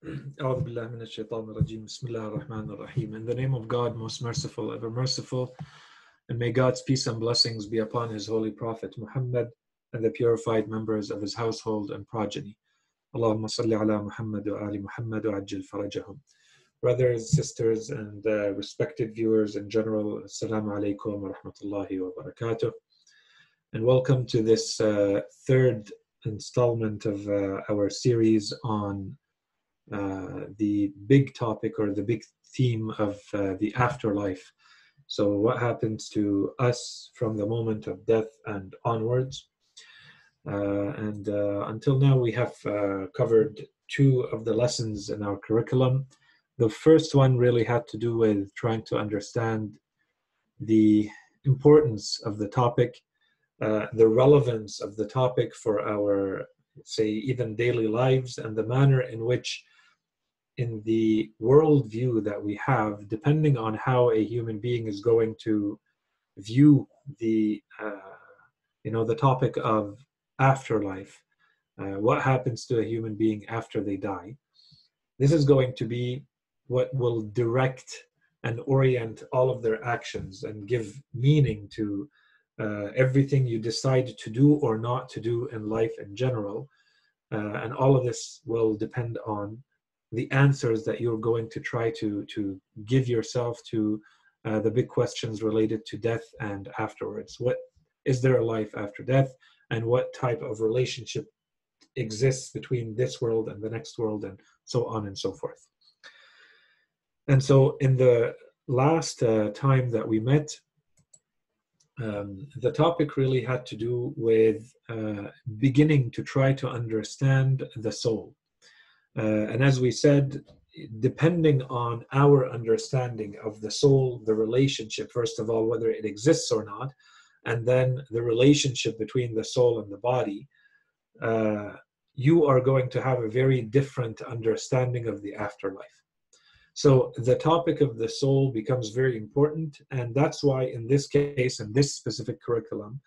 أعوذ بالله من الشيطان الرجيم. Bismillah ar-Rahman ar-Rahim. In the name of God, most merciful, ever merciful, and may God's peace and blessings be upon His holy Prophet Muhammad and the purified members of his household and progeny. Allahumma salli ala Muhammad wa ali Muhammad wa ajil farajahum. Brothers, sisters, and respected viewers in general, Assalamu alaikum wa rahmatullahi wa barakatuh. And welcome to this third installment of our series on the big topic or the big theme of the afterlife. So what happens to us from the moment of death and onwards. Until now we have covered two of the lessons in our curriculum. The first one really had to do with trying to understand the importance of the topic, the relevance of the topic for our, say, even daily lives, and the manner in which in the worldview that we have, depending on how a human being is going to view the, the topic of afterlife, what happens to a human being after they die. This is going to be what will direct and orient all of their actions and give meaning to everything you decide to do or not to do in life in general. And all of this will depend on the answers that you're going to try to give yourself to the big questions related to death and afterwards. What is there a life after death, and what type of relationship exists between this world and the next world, and so on and so forth. And so in the last time that we met, the topic really had to do with beginning to try to understand the soul. And as we said, depending on our understanding of the soul, the relationship, first of all, whether it exists or not, and then the relationship between the soul and the body, you are going to have a very different understanding of the afterlife. So the topic of the soul becomes very important, and that's why in this case, in this specific curriculum,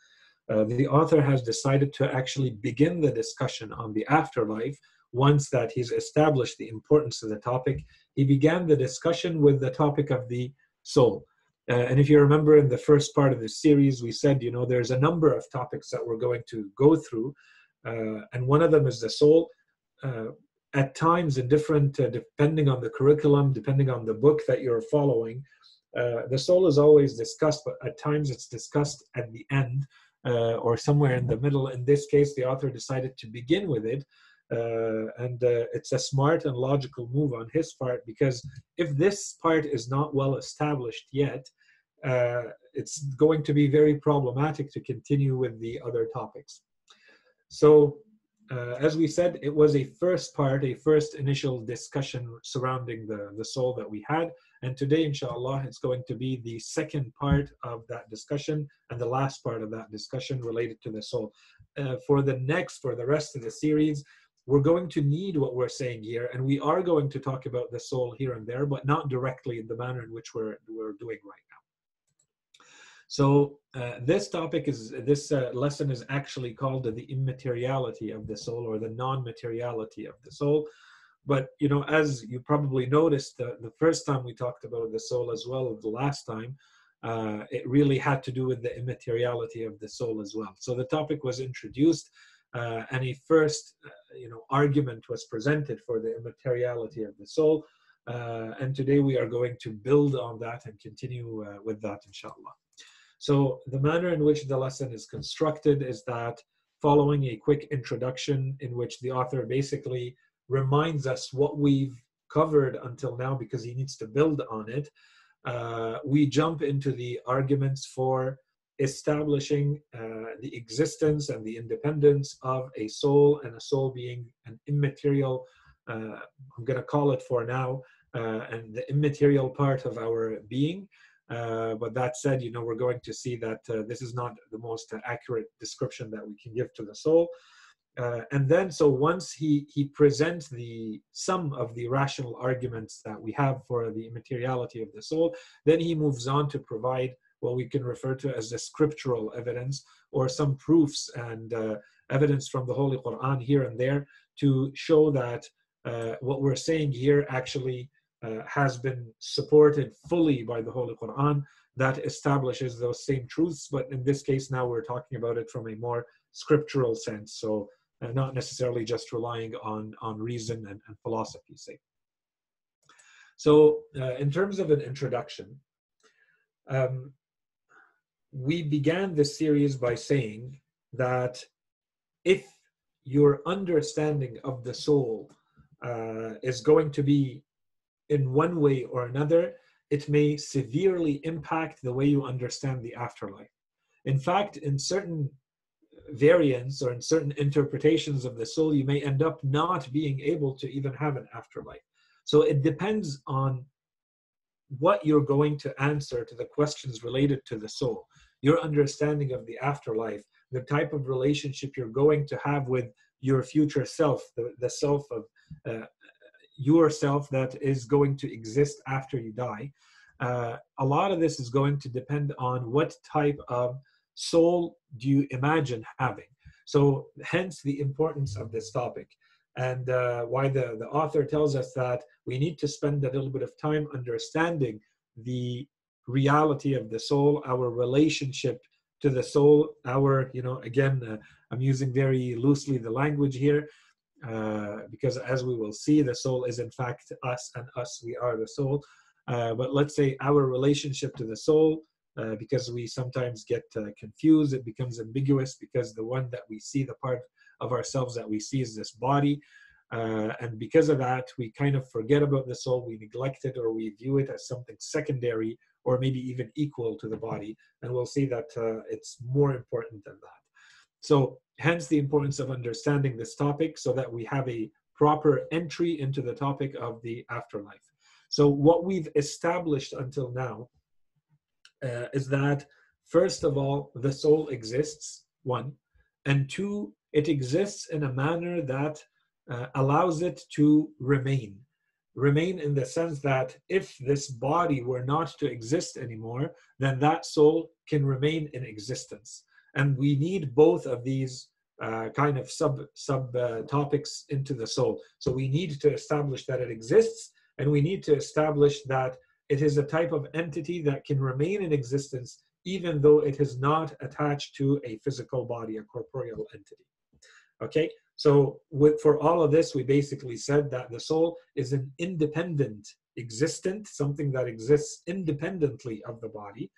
the author has decided to actually begin the discussion on the afterlife. Once that he's established the importance of the topic, he began the discussion with the topic of the soul. And if you remember in the first part of the series, we said, there's a number of topics that we're going to go through. And one of them is the soul. At times, in different, depending on the curriculum, depending on the book that you're following, the soul is always discussed, but at times it's discussed at the end or somewhere in the middle. In this case, the author decided to begin with it. And it's a smart and logical move on his part, because if this part is not well established yet, it's going to be very problematic to continue with the other topics. So as we said, it was a first initial discussion surrounding the soul that we had. And today, inshallah, it's going to be the second part of that discussion and the last part of that discussion related to the soul. For the rest of the series, we're going to need what we're saying here, and we are going to talk about the soul here and there, but not directly in the manner in which we're doing right now. So this lesson is actually called the immateriality of the soul, or the non-materiality of the soul. But as you probably noticed, the first time we talked about the soul as well as the last time, it really had to do with the immateriality of the soul as well. So the topic was introduced, and a first argument was presented for the immateriality of the soul, and today we are going to build on that and continue with that, inshallah. So the manner in which the lesson is constructed is that following a quick introduction in which the author basically reminds us what we've covered until now, because he needs to build on it, we jump into the arguments for establishing the existence and the independence of a soul, and a soul being an immaterial, I'm going to call it for now, and the immaterial part of our being. But that said, we're going to see that this is not the most accurate description that we can give to the soul. And then, so once he presents some of the rational arguments that we have for the immateriality of the soul, then he moves on to provide what we can refer to as the scriptural evidence, or some proofs and evidence from the Holy Qur'an here and there to show that what we're saying here actually has been supported fully by the Holy Qur'an that establishes those same truths. But in this case, now we're talking about it from a more scriptural sense. So not necessarily just relying on reason and philosophy sake. So in terms of an introduction, we began this series by saying that if your understanding of the soul is going to be in one way or another, it may severely impact the way you understand the afterlife. In fact, in certain variants or in certain interpretations of the soul, you may end up not being able to even have an afterlife. So it depends on what you're going to answer to the questions related to the soul, your understanding of the afterlife, the type of relationship you're going to have with your future self, the self of yourself that is going to exist after you die. A lot of this is going to depend on what type of soul do you imagine having. So hence the importance of this topic, and why the author tells us that we need to spend a little bit of time understanding the reality of the soul, our relationship to the soul, our, again, I'm using very loosely the language here, because as we will see, the soul is in fact us, and us, we are the soul. But let's say our relationship to the soul, because we sometimes get confused, it becomes ambiguous, because the one that we see, the part of ourselves that we see, is this body. And because of that, we kind of forget about the soul, we neglect it, or we view it as something secondary, or maybe even equal to the body. And we'll see that it's more important than that. So hence the importance of understanding this topic, so that we have a proper entry into the topic of the afterlife. So what we've established until now is that, first of all, the soul exists, one, and two, it exists in a manner that allows it to remain in the sense that if this body were not to exist anymore, then that soul can remain in existence. And we need both of these kind of sub topics into the soul. So we need to establish that it exists, and we need to establish that it is a type of entity that can remain in existence even though it is not attached to a physical body, a corporeal entity. Okay, so for all of this, we basically said that the soul is an independent existent, something that exists independently of the body,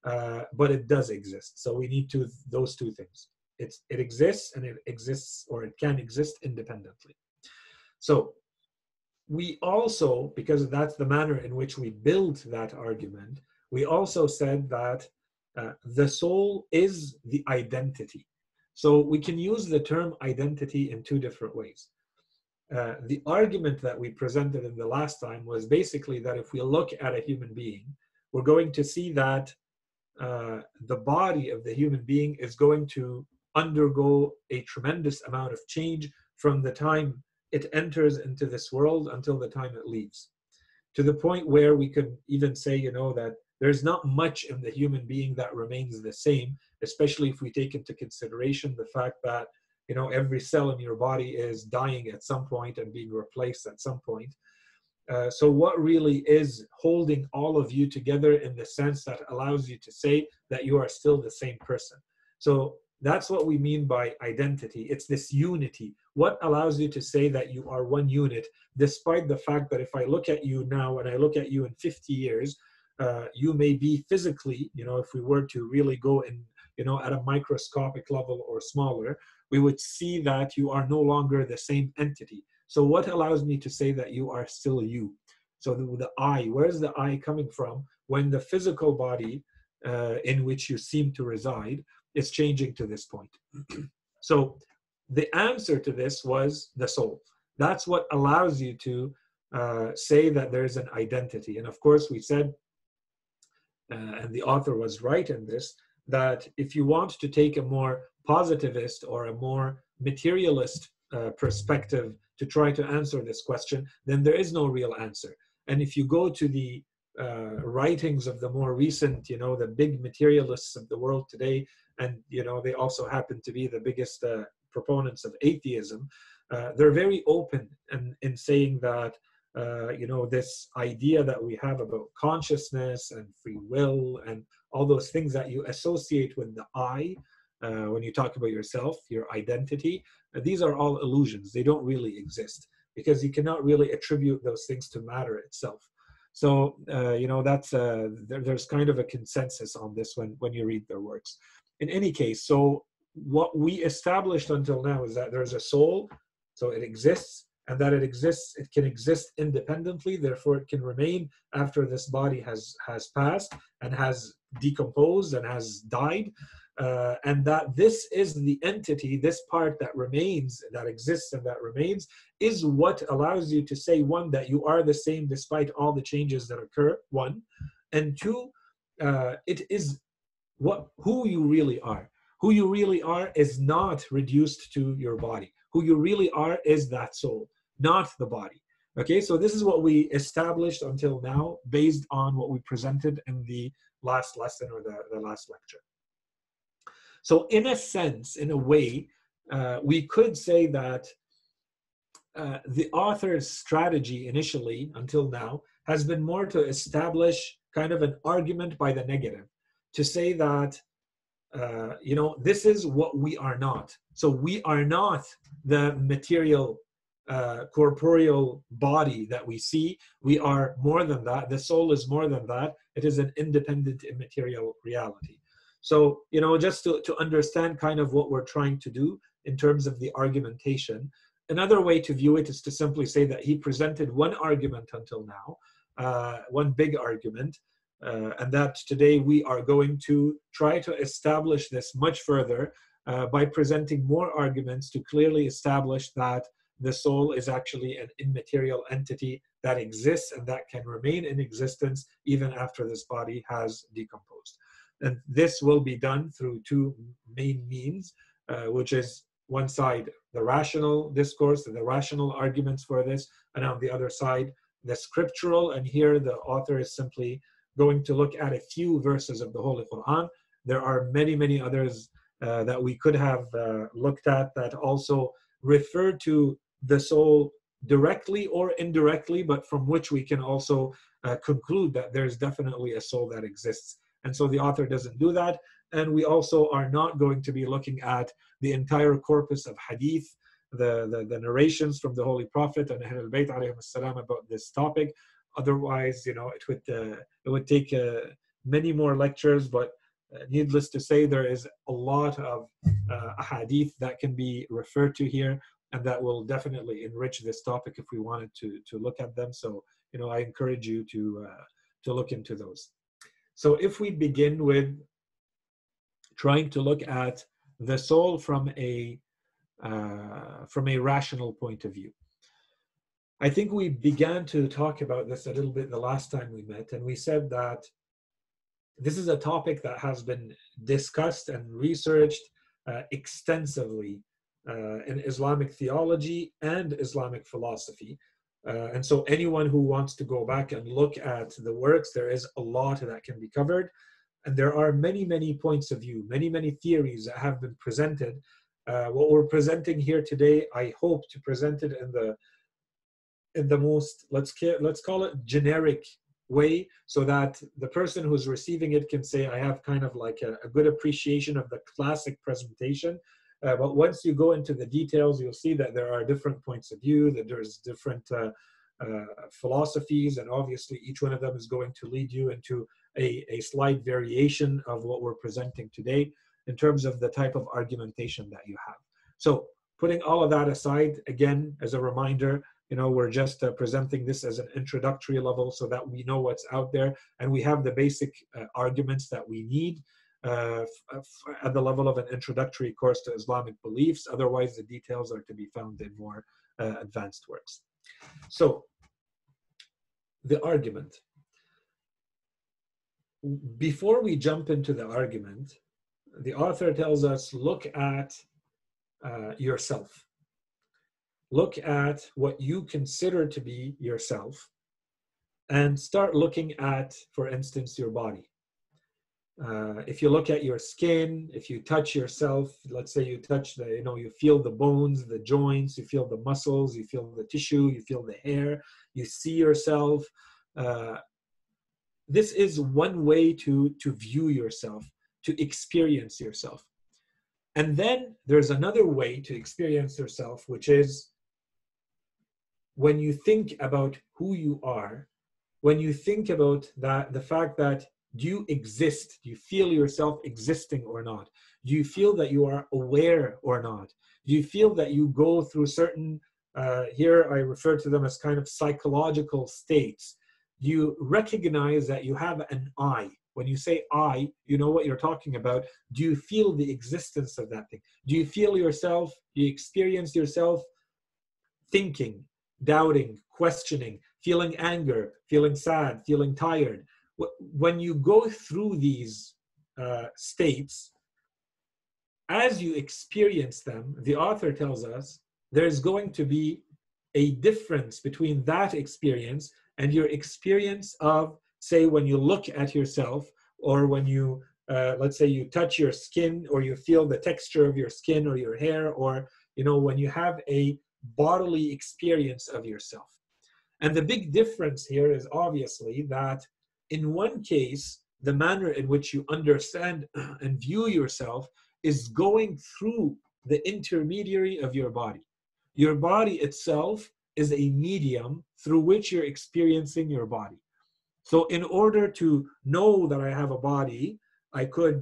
but it does exist. So we need those two things. It exists, and it exists, or it can exist independently. So we also, because that's the manner in which we build that argument, we also said that the soul is the identity. So we can use the term identity in two different ways. The argument that we presented in the last time was basically that if we look at a human being, we're going to see that the body of the human being is going to undergo a tremendous amount of change from the time it enters into this world until the time it leaves, to the point where we could even say, that there's not much in the human being that remains the same, especially if we take into consideration the fact that, every cell in your body is dying at some point and being replaced at some point. So what really is holding all of you together in the sense that allows you to say that you are still the same person? So that's what we mean by identity. It's this unity. What allows you to say that you are one unit, despite the fact that if I look at you now and I look at you in 50 years, you may be physically, if we were to really go in, at a microscopic level or smaller, we would see that you are no longer the same entity. So what allows me to say that you are still you? So the I, where's the I coming from when the physical body in which you seem to reside is changing to this point? So the answer to this was the soul. That's what allows you to say that there's an identity. And of course, we said, and the author was right in this, that if you want to take a more positivist or a more materialist perspective to try to answer this question, then there is no real answer. And if you go to the writings of the more recent, the big materialists of the world today, and they also happen to be the biggest proponents of atheism, they're very open in saying that, this idea that we have about consciousness and free will and all those things that you associate with the I, when you talk about yourself, your identity, these are all illusions. They don't really exist because you cannot really attribute those things to matter itself. So, that's there's kind of a consensus on this when you read their works. In any case, so what we established until now is that there's a soul, so it exists, and that it can exist independently, therefore it can remain after this body has passed and has decomposed and has died, and that this is the entity, this part that remains, that exists and that remains, is what allows you to say, one, that you are the same despite all the changes that occur, one, and two, it is who you really are. Who you really are is not reduced to your body. Who you really are is that soul, not the body. Okay, so this is what we established until now based on what we presented in the last lesson or the last lecture. So in a sense, in a way, we could say that the author's strategy initially until now has been more to establish kind of an argument by the negative, to say that this is what we are not. So we are not the material, corporeal body that we see. We are more than that. The soul is more than that. It is an independent, immaterial reality. So, just to understand kind of what we're trying to do in terms of the argumentation, another way to view it is to simply say that he presented one argument until now, one big argument, and that today we are going to try to establish this much further by presenting more arguments to clearly establish that the soul is actually an immaterial entity that exists and that can remain in existence even after this body has decomposed. And this will be done through two main means, which is one side, the rational discourse and the rational arguments for this, and on the other side, the scriptural. And here the author is simply going to look at a few verses of the Holy Qur'an. There are many, many others that we could have looked at that also refer to the soul directly or indirectly, but from which we can also conclude that there's definitely a soul that exists. And so the author doesn't do that. And we also are not going to be looking at the entire corpus of hadith, the narrations from the Holy Prophet and Ahlul Bayt alayhim as-salam about this topic. Otherwise, it would take many more lectures, but needless to say, there is a lot of hadith that can be referred to here, and that will definitely enrich this topic if we wanted to look at them. So, I encourage you to look into those. So if we begin with trying to look at the soul from a rational point of view, I think we began to talk about this a little bit the last time we met, and we said that this is a topic that has been discussed and researched extensively in Islamic theology and Islamic philosophy. And so anyone who wants to go back and look at the works, there is a lot that can be covered. And there are many, many points of view, many, many theories that have been presented. What we're presenting here today, I hope to present it in the most, let's call it generic way, so that the person who's receiving it can say, I have kind of like a good appreciation of the classic presentation. But once you go into the details, you'll see that there are different points of view, that there's different philosophies, and obviously each one of them is going to lead you into a slight variation of what we're presenting today in terms of the type of argumentation that you have. So putting all of that aside, again, as a reminder, we're just presenting this as an introductory level so that we know what's out there and we have the basic arguments that we need at the level of an introductory course to Islamic beliefs. Otherwise, the details are to be found in more advanced works. So, the argument. Before we jump into the argument, the author tells us, look at yourself. Look at what you consider to be yourself and start looking at, for instance, your body. If you look at your skin, if you touch yourself, let's say you touch the, you feel the bones, the joints, you feel the muscles, you feel the tissue, you feel the hair, you see yourself. This is one way to view yourself, to experience yourself. And then there's another way to experience yourself, which is when you think about who you are, when you think about that, the fact that, do you exist? Do you feel yourself existing or not? Do you feel that you are aware or not? Do you feel that you go through certain, here I refer to them as kind of psychological states? Do you recognize that you have an I? When you say I, you know what you're talking about. Do you feel the existence of that thing? Do you feel yourself, do you experience yourself thinking, doubting, questioning, feeling anger, feeling sad, feeling tired? When you go through these states, as you experience them, the author tells us there's going to be a difference between that experience and your experience of, say, when you look at yourself, or when you, let's say you touch your skin, or you feel the texture of your skin or your hair, or, when you have a bodily experience of yourself. And the big difference here is obviously that in one case, the manner in which you understand and view yourself is going through the intermediary of your body. Your body itself is a medium through which you're experiencing your body. So in order to know that I have a body, I could,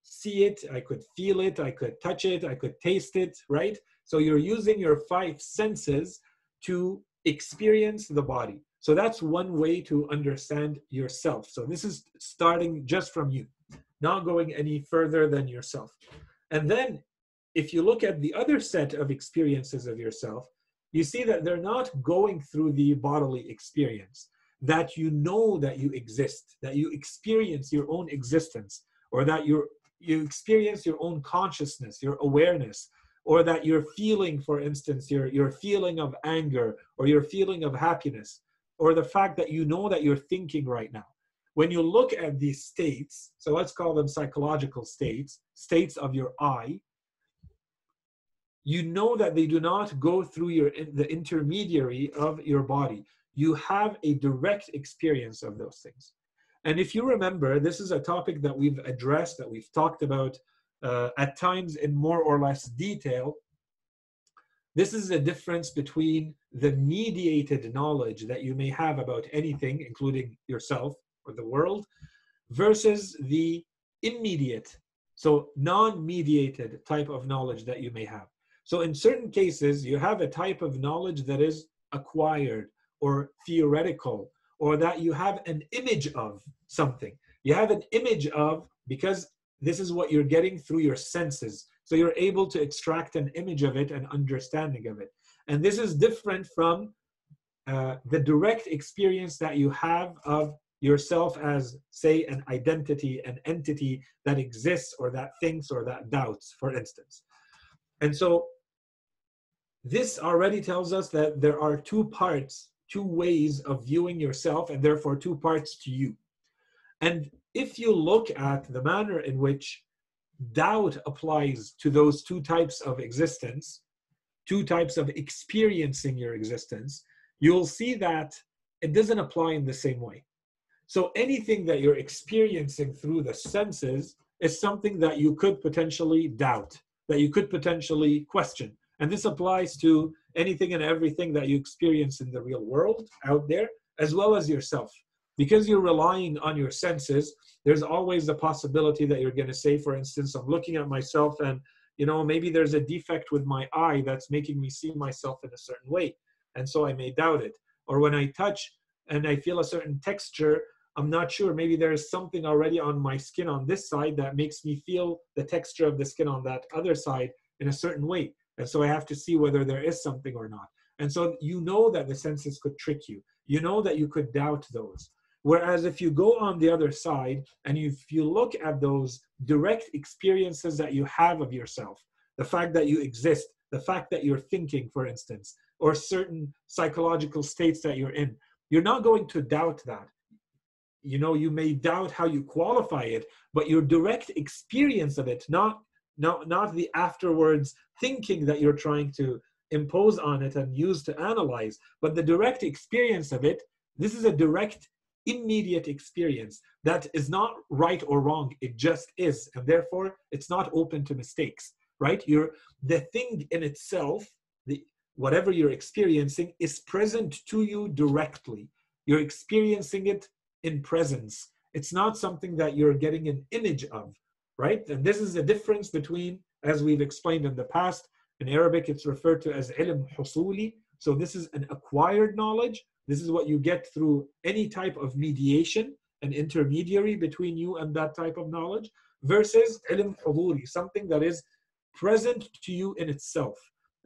see it, I could feel it, I could touch it, I could taste it, right? So you're using your 5 senses to experience the body. So that's one way to understand yourself. So this is starting just from you, not going any further than yourself. And then if you look at the other set of experiences of yourself, you see that they're not going through the bodily experience, that you know that you exist, that you experience your own existence, or that you experience your own consciousness, your awareness, or that you're feeling, for instance, your feeling of anger, or your feeling of happiness, or the fact that you know that you're thinking right now. When you look at these states, so let's call them psychological states, states of your I, you know that they do not go through the intermediary of your body. You have a direct experience of those things. And if you remember, this is a topic that we've addressed, that we've talked about at times in more or less detail. This is the difference between the mediated knowledge that you may have about anything, including yourself or the world, versus the immediate, so non-mediated type of knowledge that you may have. So in certain cases, you have a type of knowledge that is acquired or theoretical, or that you have an image of something. You have an image of, because this is what you're getting through your senses. So you're able to extract an image of it and understanding of it. And this is different from the direct experience that you have of yourself as, say, an identity, an entity that exists or that thinks or that doubts, for instance. And so this already tells us that there are 2 parts, 2 ways of viewing yourself, and therefore 2 parts to you. And if you look at the manner in which doubt applies to those 2 types of existence, 2 types of experiencing your existence, you'll see that it doesn't apply in the same way. So anything that you're experiencing through the senses is something that you could potentially doubt, that you could potentially question. And this applies to anything and everything that you experience in the real world out there, as well as yourself. Because you're relying on your senses, there's always the possibility that you're going to say, for instance, I'm looking at myself and, maybe there's a defect with my eye that's making me see myself in a certain way. And so I may doubt it. Or when I touch and I feel a certain texture, I'm not sure, maybe there's something already on my skin on this side that makes me feel the texture of the skin on that other side in a certain way. And so I have to see whether there is something or not. And so you know that the senses could trick you. You know that you could doubt those. Whereas if you go on the other side and if you look at those direct experiences that you have of yourself, the fact that you exist, the fact that you're thinking, for instance, or certain psychological states that you're in, you're not going to doubt that. you may doubt how you qualify it, but your direct experience of it, not the afterwards thinking that you're trying to impose on it and use to analyze, but the direct experience of it. This is a direct, immediate experience that is not right or wrong. It just is, and therefore it's not open to mistakes, right? The thing in itself, whatever you're experiencing, is present to you directly. You're experiencing it in presence. It's not something that you're getting an image of, right? And this is the difference between, as we've explained in the past, in Arabic it's referred to as ilm husuli. So this is an acquired knowledge. This is what you get through any type of mediation, an intermediary between you and that type of knowledge, versus ilm huduri, something that is present to you in itself.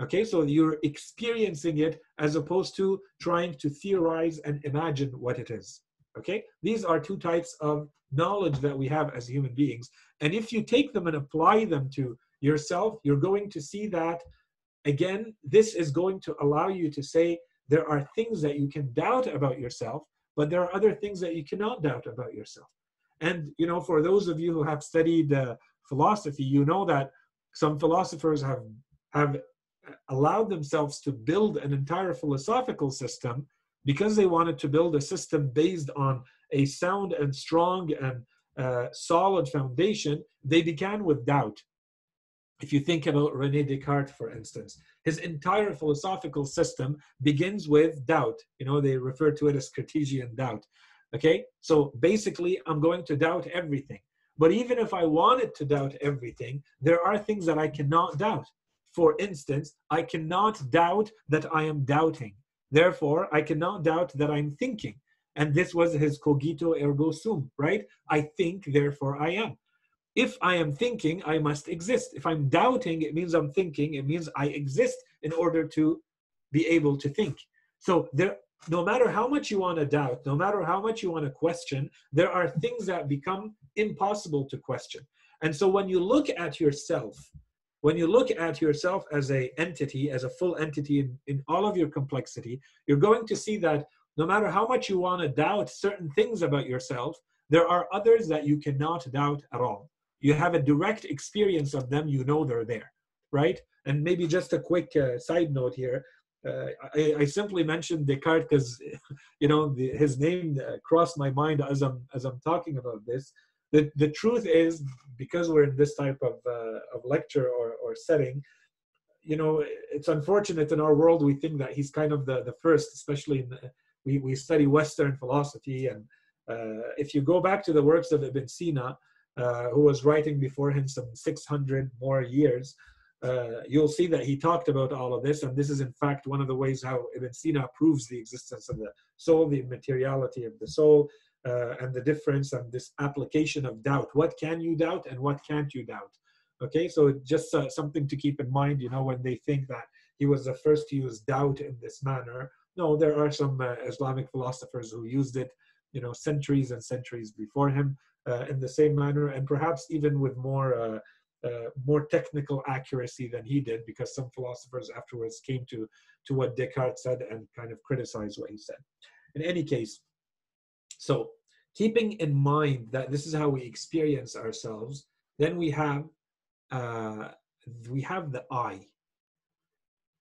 Okay, so you're experiencing it as opposed to trying to theorize and imagine what it is. Okay, these are two types of knowledge that we have as human beings. And if you take them and apply them to yourself, you're going to see that, again, this is going to allow you to say there are things that you can doubt about yourself, but there are other things that you cannot doubt about yourself. And, for those of you who have studied philosophy, you know that some philosophers have allowed themselves to build an entire philosophical system because they wanted to build a system based on a sound and strong and solid foundation. They began with doubt. If you think about René Descartes, for instance, his entire philosophical system begins with doubt. They refer to it as Cartesian doubt. Okay, so basically, I'm going to doubt everything. But even if I wanted to doubt everything, there are things that I cannot doubt. For instance, I cannot doubt that I am doubting. Therefore, I cannot doubt that I'm thinking. And this was his cogito ergo sum, right? I think, therefore I am. If I am thinking, I must exist. If I'm doubting, it means I'm thinking. It means I exist in order to be able to think. So no matter how much you want to doubt, no matter how much you want to question, there are things that become impossible to question. And so when you look at yourself, as an entity, as a full entity in all of your complexity, you're going to see that no matter how much you want to doubt certain things about yourself, there are others that you cannot doubt at all. You have a direct experience of them, they're there, right? And maybe just a quick side note here. I simply mentioned Descartes because, his name crossed my mind as I'm talking about this. The truth is, because we're in this type of lecture or setting, it's unfortunate in our world we think that he's kind of the first, especially we study Western philosophy. And if you go back to the works of Ibn Sina, who was writing before him some 600 more years, you'll see that he talked about all of this. And this is, in fact, one of the ways how Ibn Sina proves the existence of the soul, the immateriality of the soul, and the difference and this application of doubt. What can you doubt and what can't you doubt? Okay, so just something to keep in mind, when they think that he was the first to use doubt in this manner. No, there are some Islamic philosophers who used it, centuries and centuries before him in the same manner, and perhaps even with more technical accuracy than he did, because some philosophers afterwards came to what Descartes said and kind of criticized what he said. In any case, so keeping in mind that this is how we experience ourselves, then we have the I.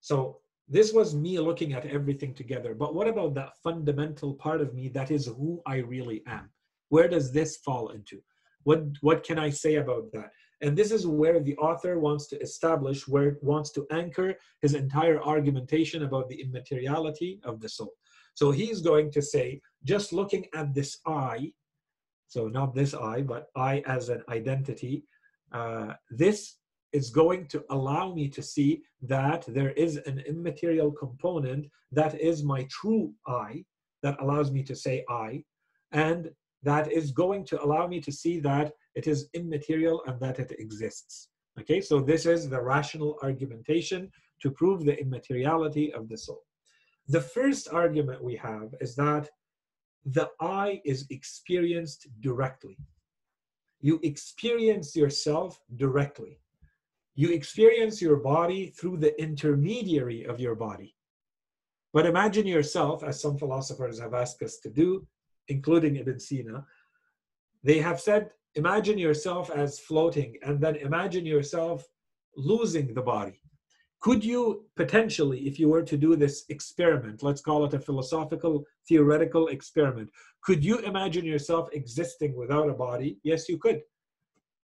So this was me looking at everything together, but what about that fundamental part of me that is who I really am? Where does this fall into? What can I say about that? And this is where the author wants to establish, wants to anchor his entire argumentation about the immateriality of the soul. So he's going to say, just looking at this I, so not this I, but I as an identity, this is going to allow me to see that there is an immaterial component that is my true I, that allows me to say I, and that is going to allow me to see that it is immaterial and that it exists. Okay, so this is the rational argumentation to prove the immateriality of the soul. The first argument we have is that the I is experienced directly. You experience yourself directly. You experience your body through the intermediary of your body. But imagine yourself, as some philosophers have asked us to do, including Ibn Sina, they have said, imagine yourself as floating, and then imagine yourself losing the body. Could you potentially, if you were to do this experiment, let's call it a philosophical, theoretical experiment, could you imagine yourself existing without a body? Yes, you could.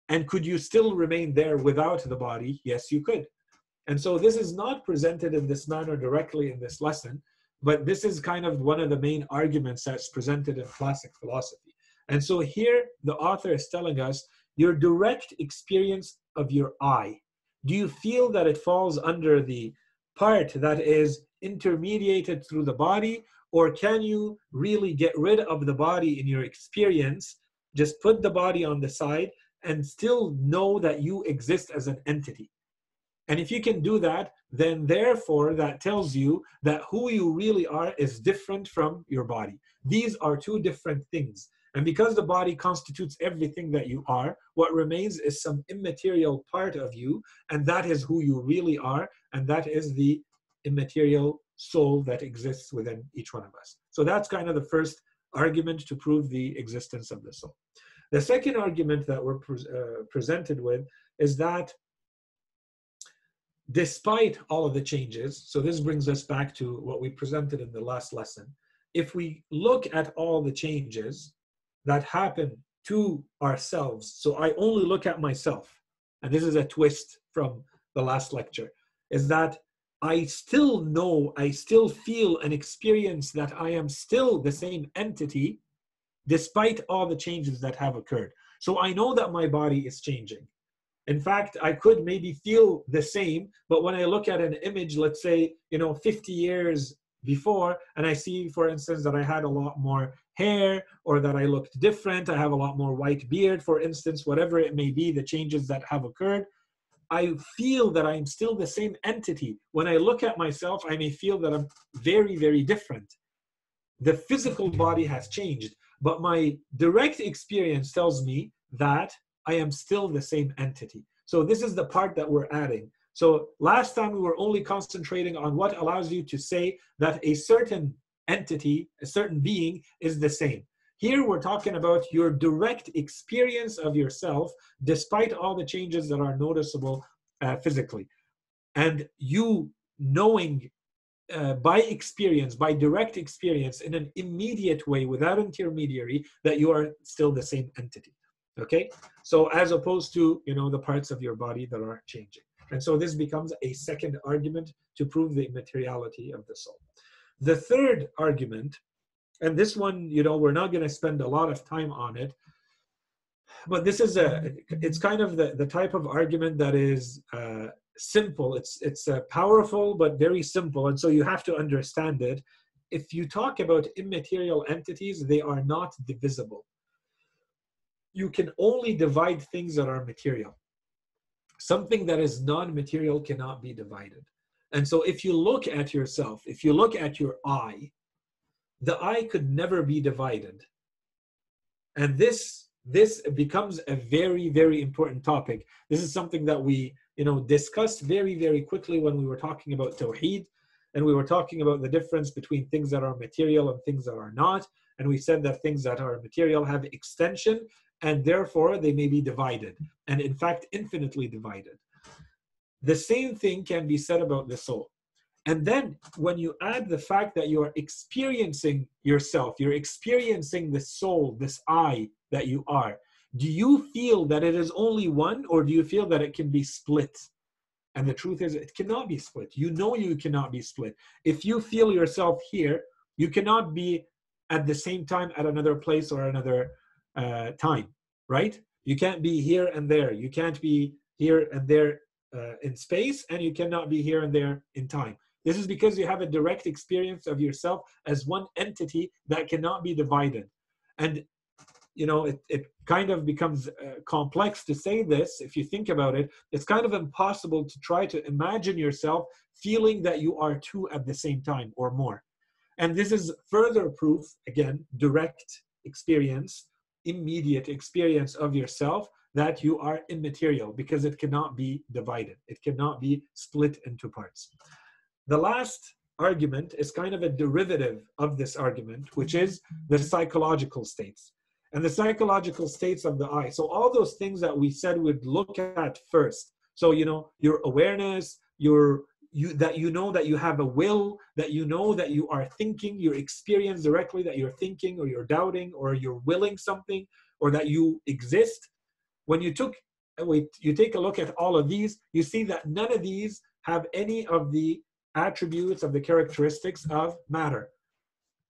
And could you still remain there without the body? Yes, you could. And so this is not presented in this manner directly in this lesson, but this is kind of one of the main arguments that's presented in classic philosophy. And so here the author is telling us your direct experience of your I. Do you feel that it falls under the part that is intermediated through the body, or can you really get rid of the body in your experience, just put the body on the side and still know that you exist as an entity? And if you can do that, then therefore that tells you that who you really are is different from your body. These are two different things. And because the body constitutes everything that you are, what remains is some immaterial part of you, and that is who you really are, and that is the immaterial soul that exists within each one of us. So that's kind of the first argument to prove the existence of the soul. The second argument that we're presented with is that despite all of the changes, so this brings us back to what we presented in the last lesson, if we look at all the changes that happen to ourselves, so I only look at myself, and this is a twist from the last lecture, is that I still know, I still feel and experience that I am still the same entity despite all the changes that have occurred. So I know that my body is changing. In fact, I could maybe feel the same, but when I look at an image, let's say, 50 years before, and I see, for instance, that I had a lot more hair, or that I looked different, I have a lot more white beard, for instance, whatever it may be, the changes that have occurred, I feel that I'm still the same entity. When I look at myself, I may feel that I'm very, very different. The physical body has changed, but my direct experience tells me that I am still the same entity. So this is the part that we're adding. So last time we were only concentrating on what allows you to say that a certain entity, a certain being is the same. Here we're talking about your direct experience of yourself despite all the changes that are noticeable physically. And you knowing by experience, by direct experience, in an immediate way, without intermediary, that you are still the same entity. Okay, so as opposed to the parts of your body that are changing. And so this becomes a second argument to prove the immateriality of the soul. The third argument, and this one, we're not going to spend a lot of time on it, but this is it's kind of the type of argument that is simple. It's powerful but very simple, and so you have to understand it. If you talk about immaterial entities, they are not divisible. You can only divide things that are material. Something that is non-material cannot be divided. And so if you look at yourself, if you look at your eye, the eye could never be divided. And this becomes a very, very important topic. This is something that we discussed very, very quickly when we were talking about Tawheed, and we were talking about the difference between things that are material and things that are not. And we said that things that are material have extension, and therefore they may be divided, and in fact infinitely divided. The same thing can be said about the soul. And then when you add the fact that you are experiencing yourself, you're experiencing the soul, this I that you are, do you feel that it is only one, or do you feel that it can be split? And the truth is, it cannot be split. You cannot be split. If you feel yourself here, you cannot be at the same time at another place or another time, right? You can't be here and there. You can't be here and there in space, and you cannot be here and there in time. This is because you have a direct experience of yourself as one entity that cannot be divided. And it kind of becomes complex to say this. If you think about it, it's kind of impossible to try to imagine yourself feeling that you are two at the same time or more. And this is further proof, again, direct experience, immediate experience of yourself, that you are immaterial, because it cannot be divided. It cannot be split into parts. The last argument is kind of a derivative of this argument, which is the psychological states. And the psychological states of the I. So all those things that we said we'd look at first. So, your awareness, that you know that you have a will, that you know that you are thinking, you experience directly that you're thinking or you're doubting or you're willing something or that you exist. When you take a look at all of these, you see that none of these have any of the attributes of the characteristics of matter.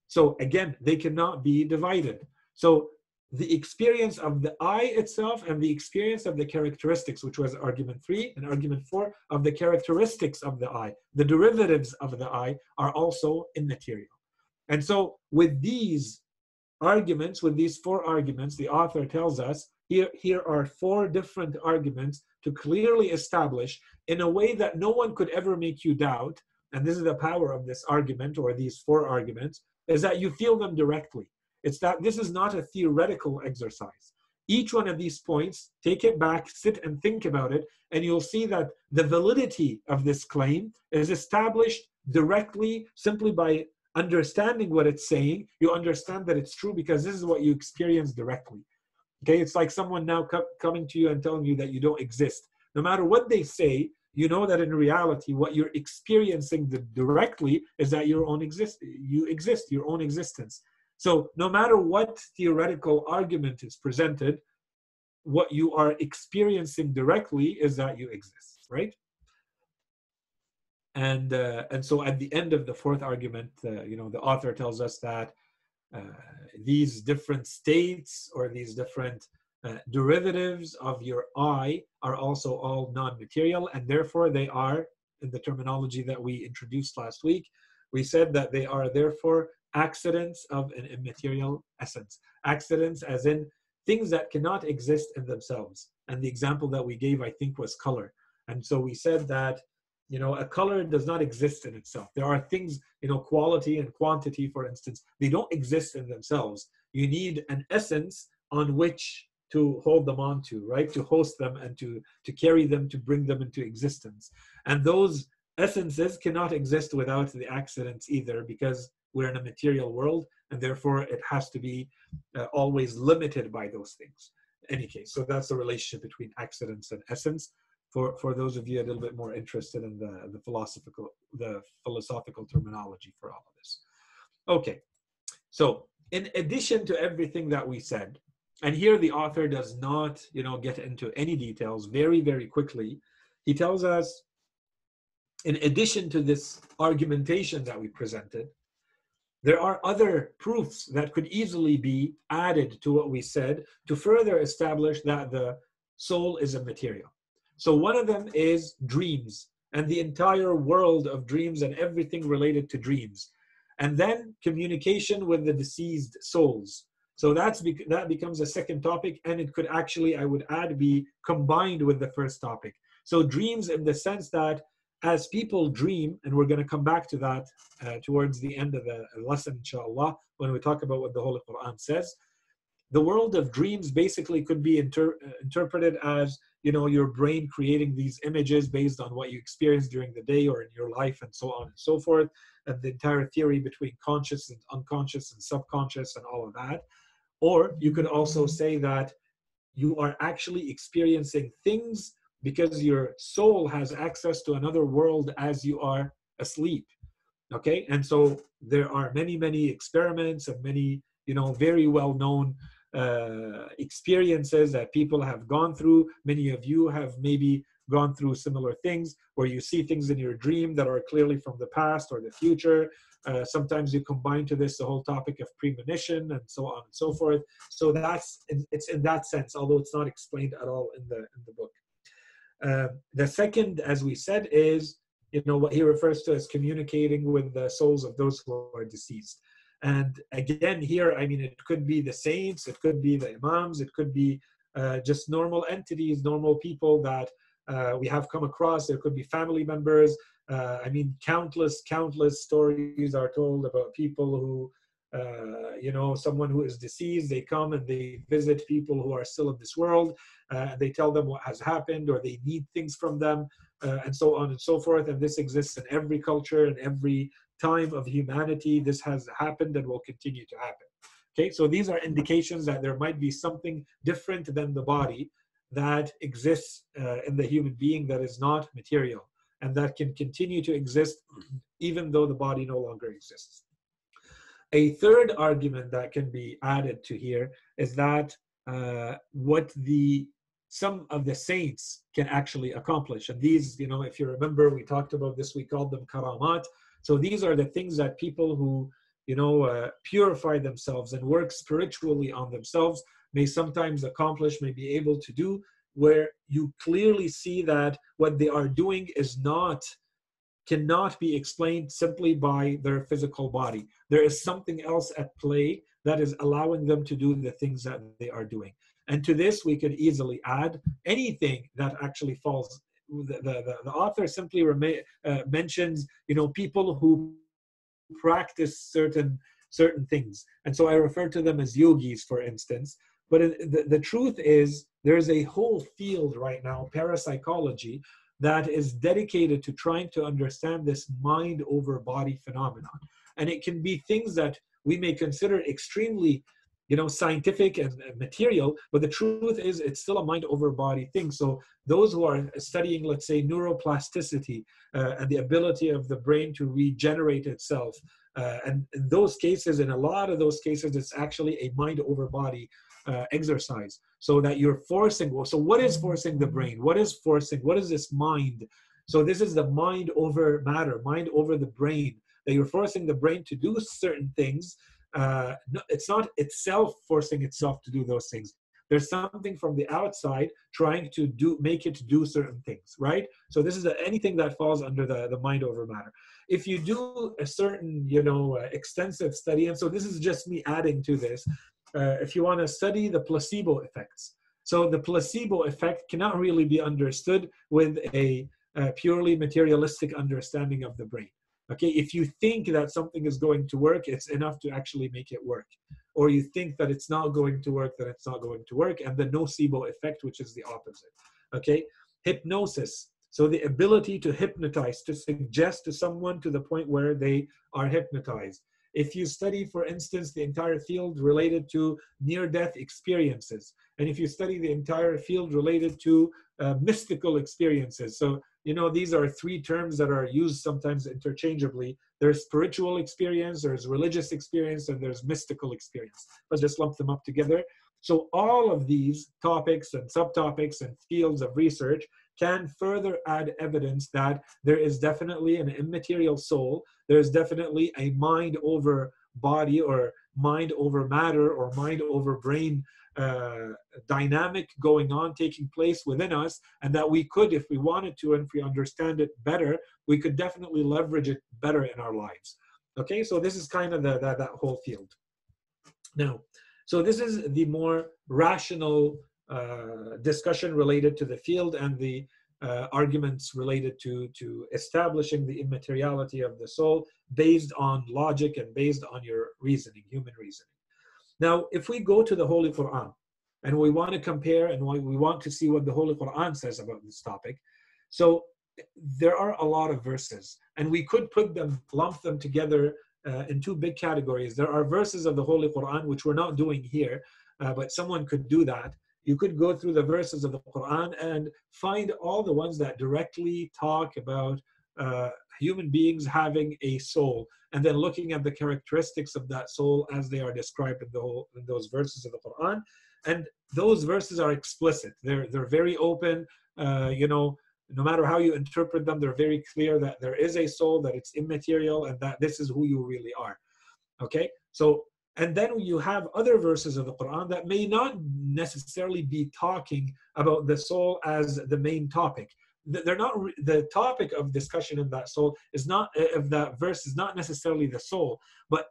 So again, they cannot be divided. So the experience of the I itself and the experience of the characteristics, which was argument 3 and argument 4, of the characteristics of the I, the derivatives of the I, are also immaterial. And so with these arguments, with these 4 arguments, the author tells us, here are 4 different arguments to clearly establish in a way that no one could ever make you doubt, and this is the power of this argument or these 4 arguments, is that you feel them directly. It's that this is not a theoretical exercise. Each one of these points, take it back, sit and think about it, and you'll see that the validity of this claim is established directly simply by understanding what it's saying. You understand that it's true because this is what you experience directly. Okay, it's like someone now coming to you and telling you that you don't exist. No matter what they say, you know that in reality, what you're experiencing directly is that you exist, your own existence. So no matter what theoretical argument is presented, what you are experiencing directly is that you exist, right? And so at the end of the 4th argument, the author tells us that these different states or these different derivatives of your I are also all non-material, and therefore they are, in the terminology that we introduced last week, we said that they are therefore accidents of an immaterial essence. Accidents as in things that cannot exist in themselves. And the example that we gave, I think, was color. And so we said that, a color does not exist in itself. There are things, quality and quantity, for instance, they don't exist in themselves. You need an essence on which to hold them onto, right? To host them and to carry them, to bring them into existence. And those essences cannot exist without the accidents either, because we're in a material world, and therefore it has to be always limited by those things. In any case, so that's the relationship between accidents and essence. For those of you a little bit more interested in the philosophical terminology for all of this. Okay, so in addition to everything that we said, and here the author does not, get into any details, very, very quickly, he tells us, in addition to this argumentation that we presented, there are other proofs that could easily be added to what we said to further establish that the soul is immaterial. So one of them is dreams and the entire world of dreams and everything related to dreams. And then communication with the deceased souls. So that becomes a second topic, and it could actually, I would add, be combined with the first topic. So dreams in the sense that as people dream, and we're going to come back to that towards the end of the lesson, inshallah, when we talk about what the Holy Qur'an says. The world of dreams basically could be interpreted as, your brain creating these images based on what you experience during the day or in your life, and so on and so forth, and the entire theory between conscious and unconscious and subconscious and all of that. Or you could also say that you are actually experiencing things because your soul has access to another world as you are asleep. Okay, and so there are many, many experiments and many, very well-known experiences that people have gone through. Many of you have maybe gone through similar things where you see things in your dream that are clearly from the past or the future. Sometimes you combine to this the whole topic of premonition and so on and so forth. So it's in that sense, although it's not explained at all in the book. The second, as we said, is what he refers to as communicating with the souls of those who are deceased. And again, here, it could be the saints, it could be the imams, it could be just normal entities, normal people that we have come across. There could be family members. Countless stories are told about people who, someone who is deceased, they come and they visit people who are still in this world. They tell them what has happened, or they need things from them, and so on and so forth. And this exists in every culture and every time of humanity, this has happened and will continue to happen. Okay, so these are indications that there might be something different than the body that exists in the human being that is not material and that can continue to exist even though the body no longer exists. A third argument that can be added to here is that what some of the saints can actually accomplish. And these, if you remember, we talked about this, we called them karamat. So these are the things that people who, purify themselves and work spiritually on themselves may sometimes accomplish, may be able to do, where you clearly see that what they are doing cannot be explained simply by their physical body. There is something else at play that is allowing them to do the things that they are doing. And to this, we could easily add anything that actually falls. The author simply mentions, people who practice certain things. And so I refer to them as yogis, for instance. But the truth is, there's a whole field right now, parapsychology, that is dedicated to trying to understand this mind over body phenomenon. And it can be things that we may consider extremely, scientific and material, but the truth is it's still a mind over body thing. So those who are studying, let's say, neuroplasticity and the ability of the brain to regenerate itself, and in those cases, in a lot of those cases, it's actually a mind over body exercise, so that you're forcing. So what is forcing the brain? What is this mind? So this is the mind over matter, mind over the brain, that you're forcing the brain to do certain things. It's not itself forcing itself to do those things. There's something from the outside trying to make it do certain things, right? So this is anything that falls under the mind over matter. If you do a certain, extensive study, and so this is just me adding to this, if you want to study the placebo effects. So the placebo effect cannot really be understood with a purely materialistic understanding of the brain. Okay, if you think that something is going to work, it's enough to actually make it work. Or you think that it's not going to work, then it's not going to work. And the nocebo effect, which is the opposite. Okay, hypnosis. So the ability to hypnotize, to suggest to someone to the point where they are hypnotized. If you study, for instance, the entire field related to near-death experiences, and if you study the entire field related to mystical experiences, so these are three terms that are used sometimes interchangeably. There's spiritual experience, there's religious experience, and there's mystical experience. Let's just lump them up together. So all of these topics and subtopics and fields of research can further add evidence that there is definitely an immaterial soul. There's definitely a mind over body, or mind over matter, or mind over brain dynamic going on, taking place within us, and that we could, if we wanted to, and if we understand it better, we could definitely leverage it better in our lives. Okay, so this is kind of that whole field. Now, so this is the more rational discussion related to the field and the arguments related to establishing the immateriality of the soul based on logic and based on your reasoning, human reasoning. Now, if we go to the Holy Qur'an and we want to compare and we want to see what the Holy Qur'an says about this topic, so there are a lot of verses, and we could lump them together in two big categories. There are verses of the Holy Qur'an, which we're not doing here, but someone could do that. You could go through the verses of the Qur'an and find all the ones that directly talk about human beings having a soul, and then looking at the characteristics of that soul as they are described in those verses of the Qur'an. And those verses are explicit. They're very open. No matter how you interpret them, they're very clear that there is a soul, that it's immaterial, and that this is who you really are. Okay? So, and then you have other verses of the Qur'an that may not necessarily be talking about the soul as the main topic. They're not, the topic of discussion in that soul is not, of that verse is not necessarily the soul. But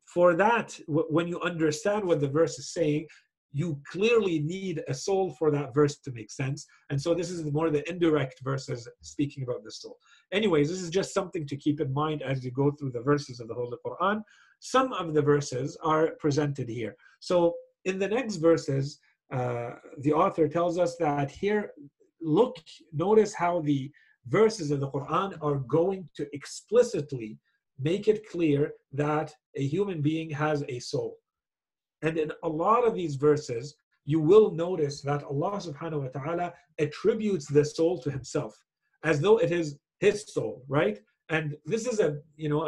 for that, when you understand what the verse is saying, you clearly need a soul for that verse to make sense. And so this is more the indirect verses speaking about the soul. Anyways, this is just something to keep in mind as you go through the verses of the Holy Qur'an. Some of the verses are presented here. So in the next verses, the author tells us that here, notice how the verses of the Qur'an are going to explicitly make it clear that a human being has a soul. And in a lot of these verses, you will notice that Allah subhanahu wa ta'ala attributes the soul to himself as though it is his soul, right? And this is a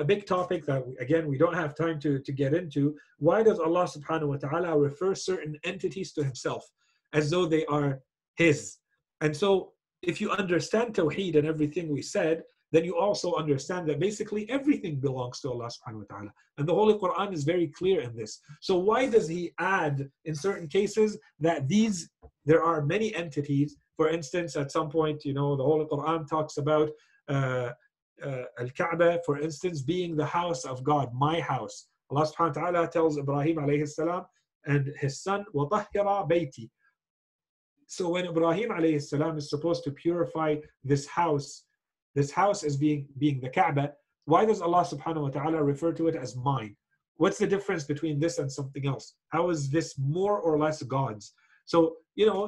big topic that again we don't have time to get into. Why does Allah subhanahu wa ta'ala refer certain entities to himself as though they are his? And so if you understand Tawheed and everything we said, then you also understand that basically everything belongs to Allah subhanahu wa ta'ala. And the Holy Qur'an is very clear in this. So why does he add in certain cases that there are many entities? For instance, at some point, the Holy Qur'an talks about Al-Kaaba, for instance, being the house of God, my house. Allah subhanahu wa ta'ala tells Ibrahim alayhi salam and his son, وَطَهِّرَ بَيْتِي. So when Ibrahim alayhi salam is supposed to purify this house as being the Kaaba, why does Allah subhanahu wa ta'ala refer to it as mine? What's the difference between this and something else? How is this more or less God's? So,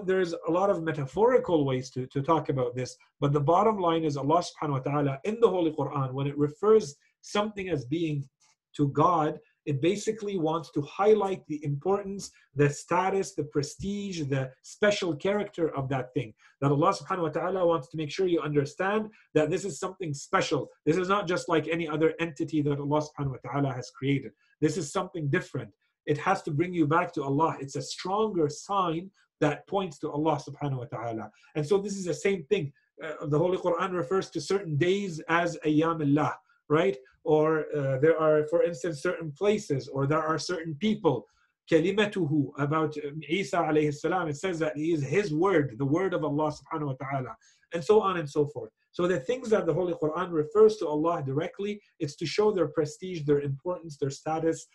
there's a lot of metaphorical ways to talk about this, but the bottom line is Allah subhanahu wa ta'ala in the Holy Qur'an, when it refers something as being to God, it basically wants to highlight the importance, the status, the prestige, the special character of that thing. That Allah subhanahu wa ta'ala wants to make sure you understand that this is something special. This is not just like any other entity that Allah subhanahu wa ta'ala has created. This is something different. It has to bring you back to Allah. It's a stronger sign that points to Allah subhanahu wa ta'ala. And so this is the same thing. The Holy Qur'an refers to certain days as Ayyam Allah, right? Or there are, for instance, certain places, or there are certain people. Kalimatuhu, about Isa alayhi salam, it says that he is his word, the word of Allah subhanahu wa ta'ala, and so on and so forth. So the things that the Holy Qur'an refers to Allah directly, it's to show their prestige, their importance, their status,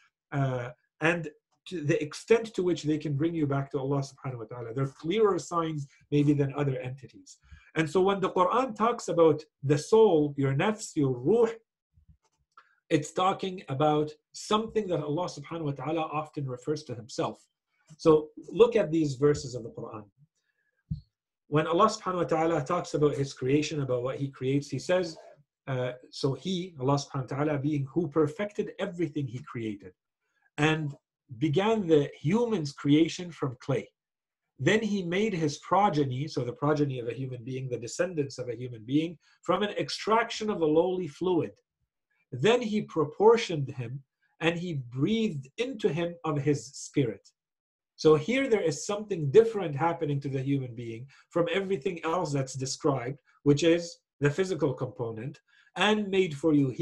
and to the extent to which they can bring you back to Allah subhanahu wa ta'ala. They're clearer signs maybe than other entities. And so when the Qur'an talks about the soul, your nafs, your ruh, it's talking about something that Allah subhanahu wa ta'ala often refers to himself. So look at these verses of the Qur'an. When Allah subhanahu wa ta'ala talks about his creation, about what he creates, he says, Allah subhanahu wa ta'ala, being who perfected everything he created and began the human's creation from clay. Then he made his progeny, so the progeny of a human being, the descendants of a human being, from an extraction of a lowly fluid. Then he proportioned him and he breathed into him of his spirit. So here there is something different happening to the human being from everything else that's described, which is the physical component, and made for you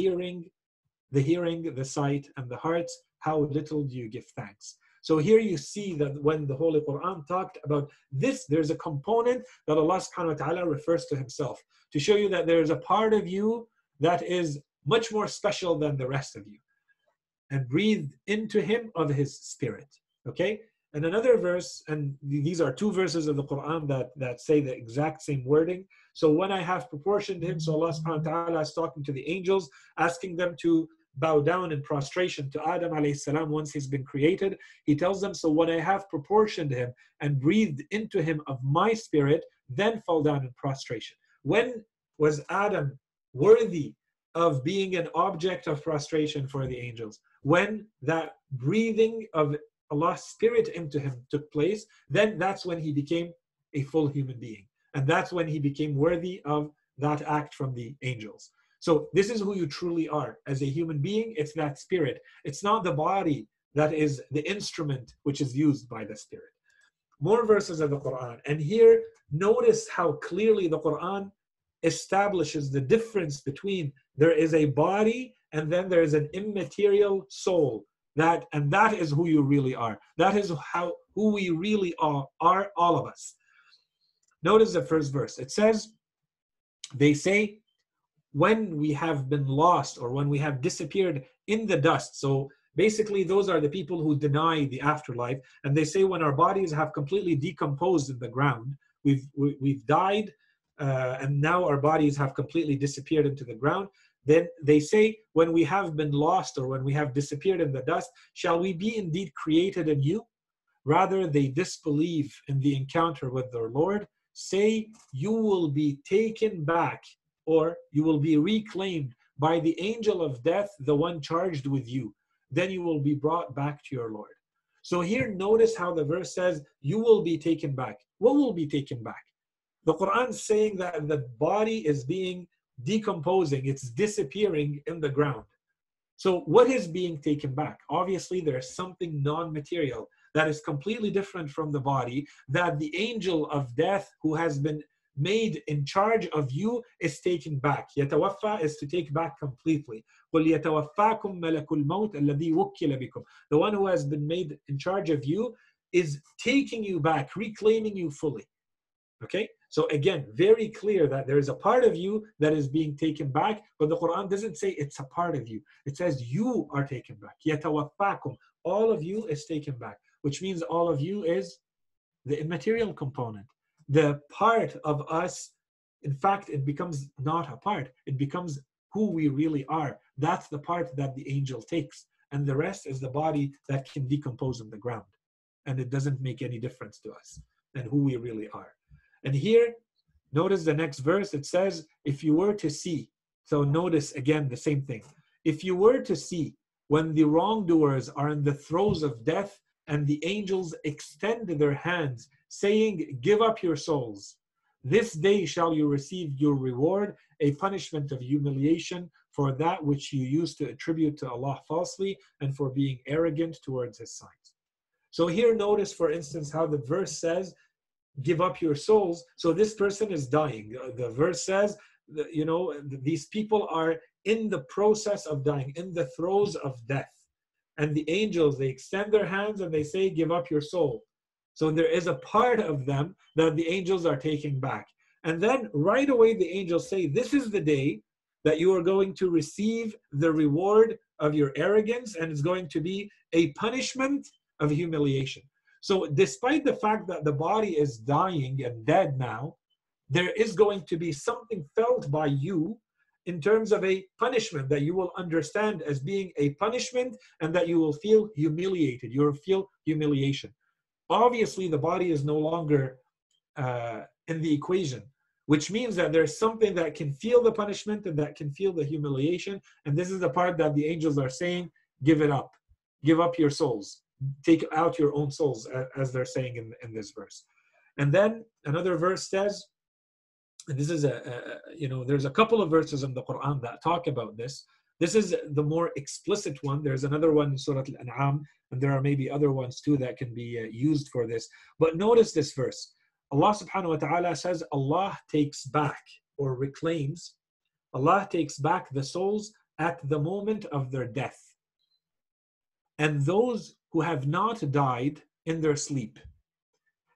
the sight, and the hearts. How little do you give thanks? So here you see that when the Holy Qur'an talked about this, there's a component that Allah subhanahu wa ta'ala refers to himself to show you that there's a part of you that is much more special than the rest of you, and breathed into him of his spirit. Okay? And another verse, and these are two verses of the Quran that say the exact same wording. So when I have proportioned him, so Allah subhanahu wa ta'ala is talking to the angels, asking them to bow down in prostration to Adam alayhi salam once he's been created. He tells them, so when I have proportioned him and breathed into him of my spirit, then fall down in prostration. When was Adam worthy of being an object of prostration for the angels? When that breathing of Allah's spirit into him took place, then that's when he became a full human being. And that's when he became worthy of that act from the angels. So this is who you truly are. As a human being, it's that spirit. It's not the body that is the instrument which is used by the spirit. More verses of the Quran. And here, notice how clearly the Quran establishes the difference between there is a body and then there is an immaterial soul. That is who you really are. That is who we really are all of us. Notice the first verse. It says, they say, when we have been lost or when we have disappeared in the dust. So basically those are the people who deny the afterlife, and they say when our bodies have completely decomposed in the ground, we've died, and now our bodies have completely disappeared into the ground. Then they say, when we have been lost or when we have disappeared in the dust, shall we be indeed created anew? Rather, they disbelieve in the encounter with their Lord. Say, you will be taken back, or you will be reclaimed by the angel of death, the one charged with you. Then you will be brought back to your Lord. So here, notice how the verse says, you will be taken back. What will be taken back? The Quran is saying that the body is being decomposing, it's disappearing in the ground. So what is being taken back? Obviously, there's something non-material that is completely different from the body, that the angel of death who has been made in charge of you is taken back. Yatawaffa is to take back completely. قُلْ يَتَوَفَّاكُمْ مَلَكُ الْمَوْتِ الَّذِي وُكِّلَ بِكُمْ. The one who has been made in charge of you is taking you back, reclaiming you fully. Okay? So again, very clear that there is a part of you that is being taken back, but the Quran doesn't say it's a part of you. It says you are taken back. يَتَوَفَّاكُمْ. All of you is taken back, which means all of you is the immaterial component. The part of us, in fact, it becomes not a part. It becomes who we really are. That's the part that the angel takes. And the rest is the body that can decompose in the ground. And it doesn't make any difference to us and who we really are. And here, notice the next verse, it says, if you were to see, so notice again the same thing. If you were to see when the wrongdoers are in the throes of death and the angels extend their hands, saying, give up your souls. This day shall you receive your reward, a punishment of humiliation for that which you used to attribute to Allah falsely and for being arrogant towards His signs. So here notice, for instance, how the verse says, give up your souls. So this person is dying. The verse says, you know, these people are in the process of dying, in the throes of death. And the angels, they extend their hands and they say, give up your soul. So there is a part of them that the angels are taking back. And then right away the angels say, this is the day that you are going to receive the reward of your arrogance, and it's going to be a punishment of humiliation. So despite the fact that the body is dying and dead now, there is going to be something felt by you in terms of a punishment that you will understand as being a punishment, and that you will feel humiliated. You will feel humiliation. Obviously, the body is no longer in the equation, which means that there's something that can feel the punishment and that can feel the humiliation. And this is the part that the angels are saying, give it up. Give up your souls. Take out your own souls, as they're saying in this verse. And then another verse says, and this is there's a couple of verses in the Quran that talk about this. This is the more explicit one. There's another one in Surah Al-An'am, and there are maybe other ones too that can be used for this. But notice this verse. Allah subhanahu wa ta'ala says, Allah takes back or reclaims, Allah takes back the souls at the moment of their death, and those who have not died in their sleep.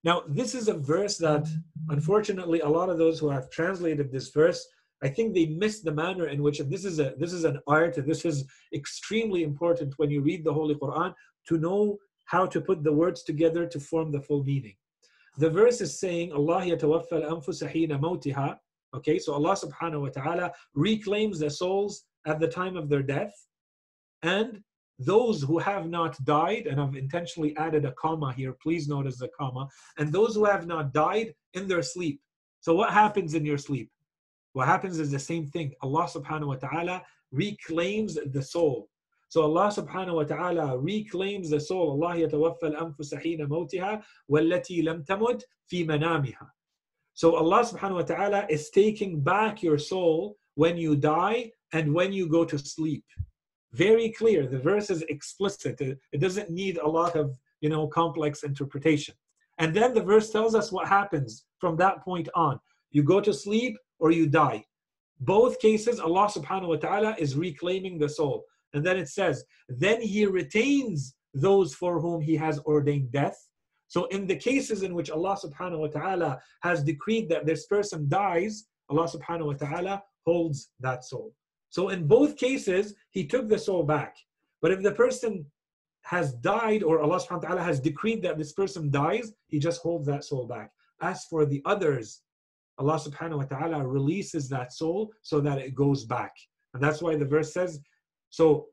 Now, this is a verse that, unfortunately, a lot of those who have translated this verse, I think they missed the manner in which, and this is an art, this is extremely important when you read the Holy Qur'an, to know how to put the words together to form the full meaning. The verse is saying, Allah yatawaffa al-anfusa hina mawtiha. Okay, so Allah subhanahu wa ta'ala reclaims the souls at the time of their death, and those who have not died, and I've intentionally added a comma here, please notice the comma, and those who have not died in their sleep. So what happens in your sleep? What happens is the same thing. Allah subhanahu wa ta'ala reclaims the soul. So Allah subhanahu wa ta'ala reclaims the soul. Allah yatawaffa al-anfusa hina mawtiha wallati lam tamut fi manamiha. So Allah subhanahu wa ta'ala is taking back your soul when you die and when you go to sleep. Very clear. The verse is explicit. It doesn't need a lot of complex interpretation. And then the verse tells us what happens from that point on. You go to sleep or you die. Both cases, Allah subhanahu wa ta'ala is reclaiming the soul. And then it says, then He retains those for whom He has ordained death. So in the cases in which Allah subhanahu wa ta'ala has decreed that this person dies, Allah subhanahu wa ta'ala holds that soul. So in both cases, He took the soul back. But if the person has died, or Allah subhanahu wa ta'ala has decreed that this person dies, He just holds that soul back. As for the others, Allah subhanahu wa ta'ala releases that soul so that it goes back. And that's why the verse says, so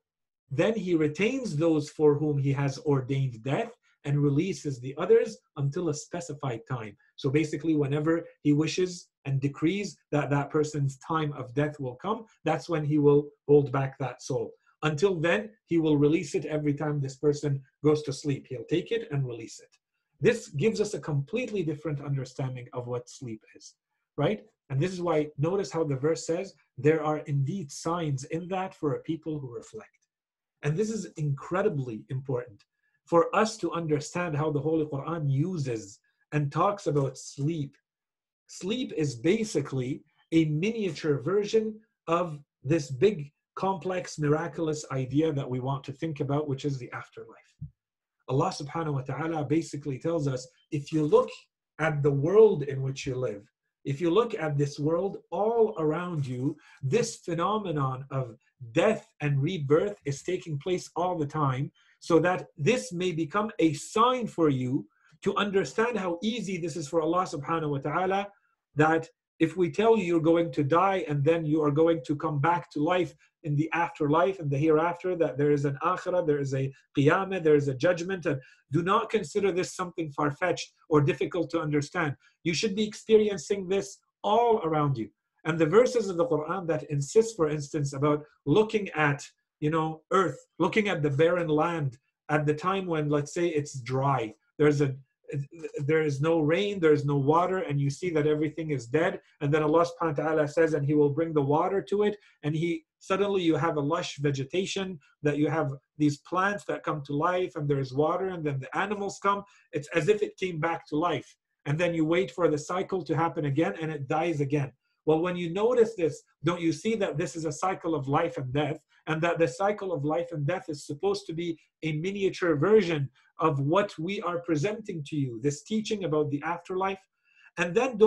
then He retains those for whom He has ordained death, and releases the others until a specified time. So basically, whenever he wishes and decrees that that person's time of death will come, that's when he will hold back that soul. Until then, he will release it every time this person goes to sleep. He'll take it and release it. This gives us a completely different understanding of what sleep is, right? And this is why, notice how the verse says, there are indeed signs in that for a people who reflect. And this is incredibly important for us to understand how the Holy Qur'an uses and talks about sleep. Sleep is basically a miniature version of this big, complex, miraculous idea that we want to think about, which is the afterlife. Allah subhanahu wa ta'ala basically tells us, if you look at the world in which you live, if you look at this world all around you, this phenomenon of death and rebirth is taking place all the time, so that this may become a sign for you to understand how easy this is for Allah subhanahu wa ta'ala, that if we tell you you're going to die and then you are going to come back to life in the afterlife and the hereafter, that there is an akhirah, there is a qiyamah, there is a judgment, and do not consider this something far-fetched or difficult to understand. You should be experiencing this all around you. And the verses of the Quran that insist, for instance, about looking at, earth, looking at the barren land at the time when, let's say, it's dry, there is no rain, there is no water, and you see that everything is dead, and then Allah subhanahu wa ta'ala says, and he will bring the water to it, and suddenly you have a lush vegetation, that you have these plants that come to life, and there's water, and then the animals come. It's as if it came back to life. And then you wait for the cycle to happen again, and it dies again. Well, when you notice this, don't you see that this is a cycle of life and death, and that the cycle of life and death is supposed to be a miniature version of what we are presenting to you, this teaching about the afterlife? And then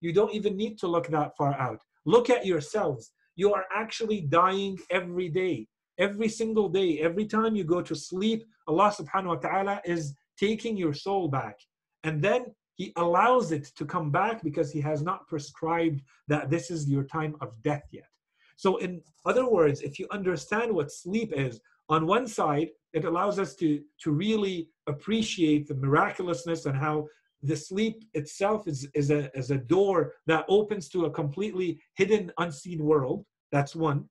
you don't even need to look that far out. Look at yourselves. You are actually dying every day, every single day. Every time you go to sleep, Allah subhanahu wa ta'ala is taking your soul back. And then he allows it to come back because he has not prescribed that this is your time of death yet. So in other words, if you understand what sleep is, on one side, it allows us to really appreciate the miraculousness and how the sleep itself is a door that opens to a completely hidden, unseen world. That's one.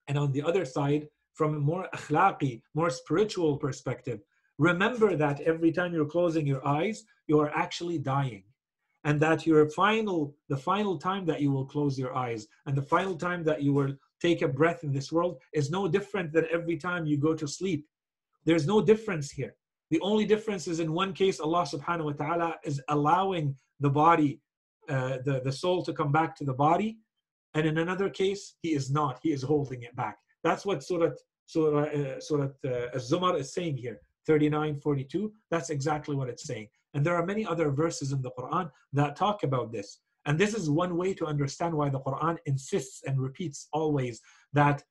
And on the other side, from a more akhlaqi, more spiritual perspective, remember that every time you're closing your eyes, you are actually dying. And that the final time that you will close your eyes and the final time that you will take a breath in this world is no different than every time you go to sleep. There's no difference here. The only difference is in one case, Allah subhanahu wa ta'ala is allowing the body, the soul to come back to the body. And in another case, he is not. He is holding it back. That's what Surah Az-Zumar is saying here, 39:42. That's exactly what it's saying. And there are many other verses in the Quran that talk about this. And this is one way to understand why the Quran insists and repeats always that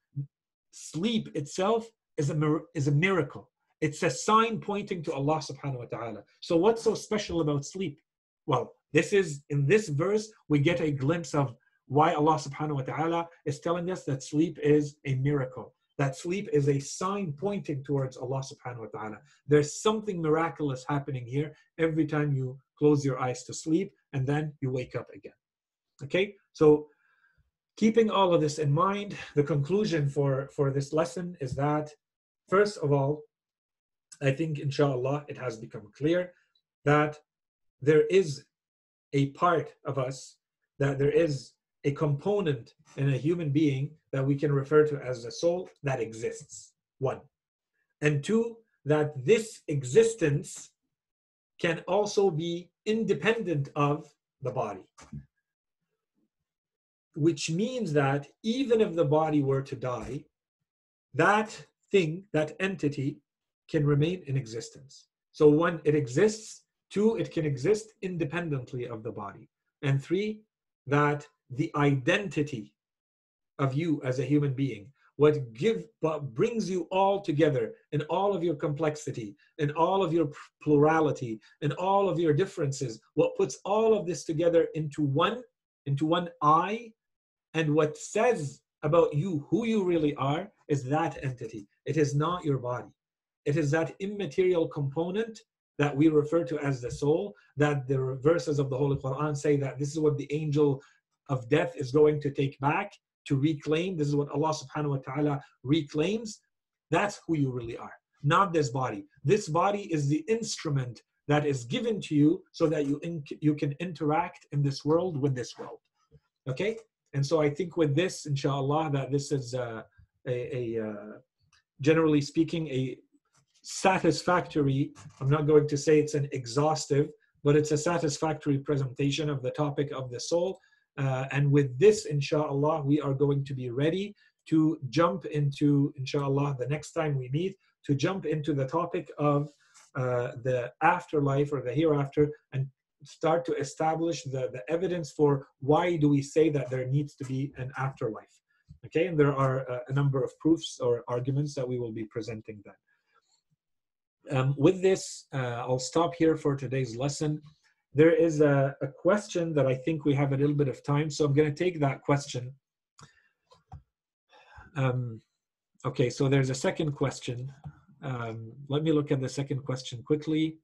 sleep itself is a miracle. It's a sign pointing to Allah subhanahu wa ta'ala. So what's so special about sleep? Well, in this verse, we get a glimpse of why Allah subhanahu wa ta'ala is telling us that sleep is a miracle. That sleep is a sign pointing towards Allah subhanahu wa ta'ala. There's something miraculous happening here every time you close your eyes to sleep and then you wake up again. Okay, so keeping all of this in mind, the conclusion for this lesson is that, first of all, I think inshallah it has become clear that there is a part of us, that there is a component in a human being that we can refer to as a soul that exists, one. And two, that this existence can also be independent of the body. Which means that even if the body were to die, that thing, that entity, can remain in existence. So one, it exists. Two, it can exist independently of the body. And three, that the identity of you as a human being, what brings you all together in all of your complexity, in all of your plurality, in all of your differences, what puts all of this together into one I, and what says about you who you really are, is that entity. It is not your body. it is that immaterial component that we refer to as the soul, that the verses of the Holy Qur'an say that this is what the angel of death is going to take back, to reclaim. This is what Allah subhanahu wa ta'ala reclaims. That's who you really are, not this body. This body is the instrument that is given to you so that you can interact in this world with this world. Okay? And so I think with this, inshallah, that this is generally speaking, a satisfactory, I'm not going to say it's an exhaustive, but it's a satisfactory presentation of the topic of the soul. And with this, inshallah, we are going to be ready to jump into, inshallah, the next time we meet, to jump into the topic of the afterlife or the hereafter, and start to establish the evidence for why do we say that there needs to be an afterlife. Okay, and there are a number of proofs or arguments that we will be presenting then. With this, I'll stop here for today's lesson. There is a question that I think we have a little bit of time, so I'm going to take that question. Okay, so there's a second question. Let me look at the second question quickly.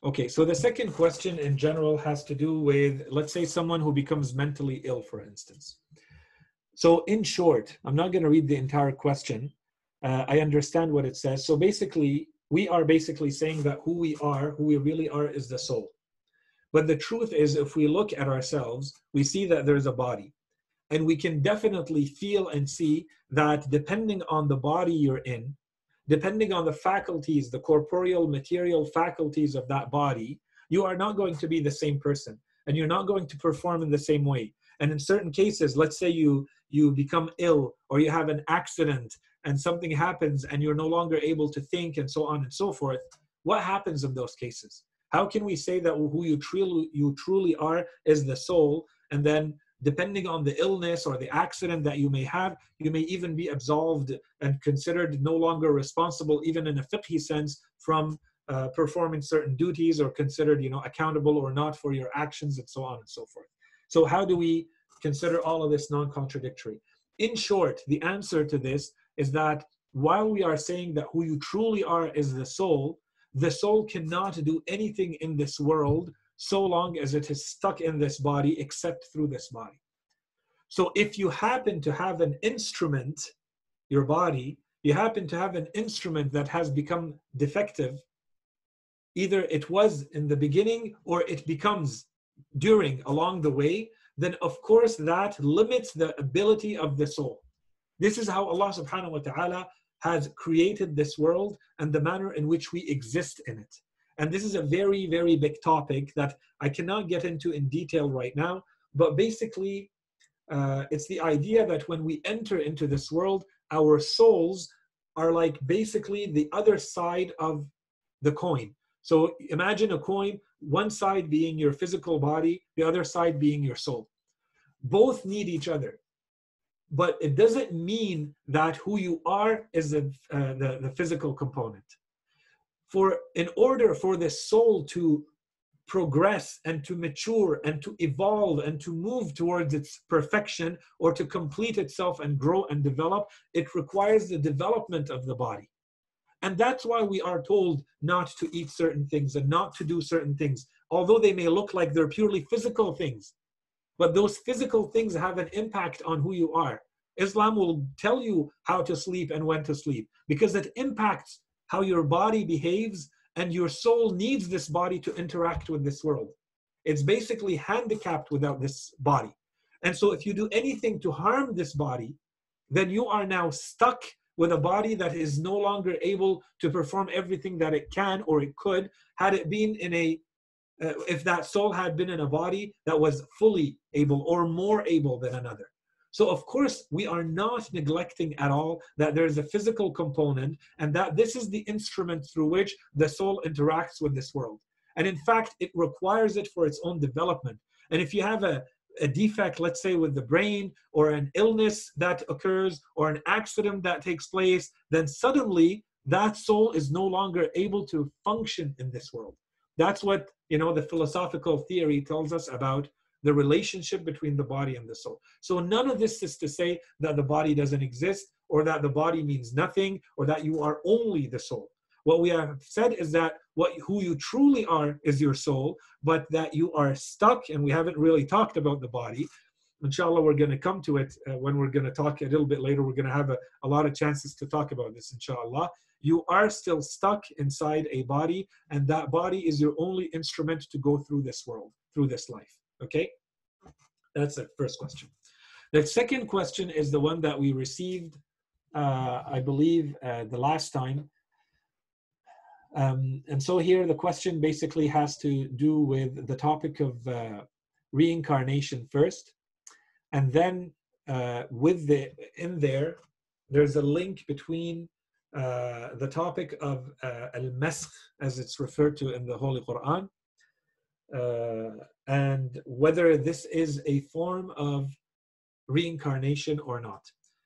Okay, so the second question in general has to do with, let's say, someone who becomes mentally ill, for instance. So in short, I'm not going to read the entire question. I understand what it says. So basically, we are basically saying that who we really are is the soul. But the truth is, if we look at ourselves, we see that there's a body. And we can definitely feel and see that depending on the body you're in, depending on the faculties, the corporeal, material faculties of that body, you are not going to be the same person. And you're not going to perform in the same way. And in certain cases, let's say you become ill or you have an accident and something happens and you're no longer able to think and so on and so forth. What happens in those cases? How can we say that who you truly are is the soul, and then depending on the illness or the accident that you may have, you may even be absolved and considered no longer responsible, even in a fiqhi sense, from performing certain duties, or considered, accountable or not for your actions, and so on and so forth. So how do we consider all of this non-contradictory? In short, the answer to this is that while we are saying that who you truly are is the soul cannot do anything in this world so long as it is stuck in this body except through this body. So if you happen to have an instrument, your body, you happen to have an instrument that has become defective, either it was in the beginning or it becomes along the way, then of course that limits the ability of the soul. This is how Allah subhanahu wa ta'ala has created this world and the manner in which we exist in it. And this is a very, very big topic that I cannot get into in detail right now, but basically it's the idea that when we enter into this world, our souls are like basically the other side of the coin. So imagine a coin, one side being your physical body, the other side being your soul. Both need each other. But it doesn't mean that who you are is the physical component. In order for the soul to progress and to mature and to evolve and to move towards its perfection, or to complete itself and grow and develop, it requires the development of the body. And that's why we are told not to eat certain things and not to do certain things, although they may look like they're purely physical things. But those physical things have an impact on who you are. Islam will tell you how to sleep and when to sleep, because it impacts how your body behaves, and your soul needs this body to interact with this world. It's basically handicapped without this body. And so if you do anything to harm this body, then you are now stuck with a body that is no longer able to perform everything that it can or it could, had it been in if that soul had been in a body that was fully able or more able than another. So of course, we are not neglecting at all that there's a physical component, and that this is the instrument through which the soul interacts with this world. And in fact, it requires it for its own development. And if you have a defect, let's say with the brain, or an illness that occurs, or an accident that takes place, then suddenly that soul is no longer able to function in this world. That's what, the philosophical theory tells us about the relationship between the body and the soul. So none of this is to say that the body doesn't exist, or that the body means nothing, or that you are only the soul. What we have said is that who you truly are is your soul, but that you are stuck, and we haven't really talked about the body. Inshallah, we're going to come to it when we're going to talk a little bit later. We're going to have a lot of chances to talk about this, inshallah. You are still stuck inside a body, and that body is your only instrument to go through this world, through this life. Okay? That's the first question. The second question is the one that we received, I believe, the last time. And so here the question basically has to do with the topic of reincarnation first. And then in there, there's a link between the topic of al-masakh, as it's referred to in the Holy Qur'an, and whether this is a form of reincarnation or not.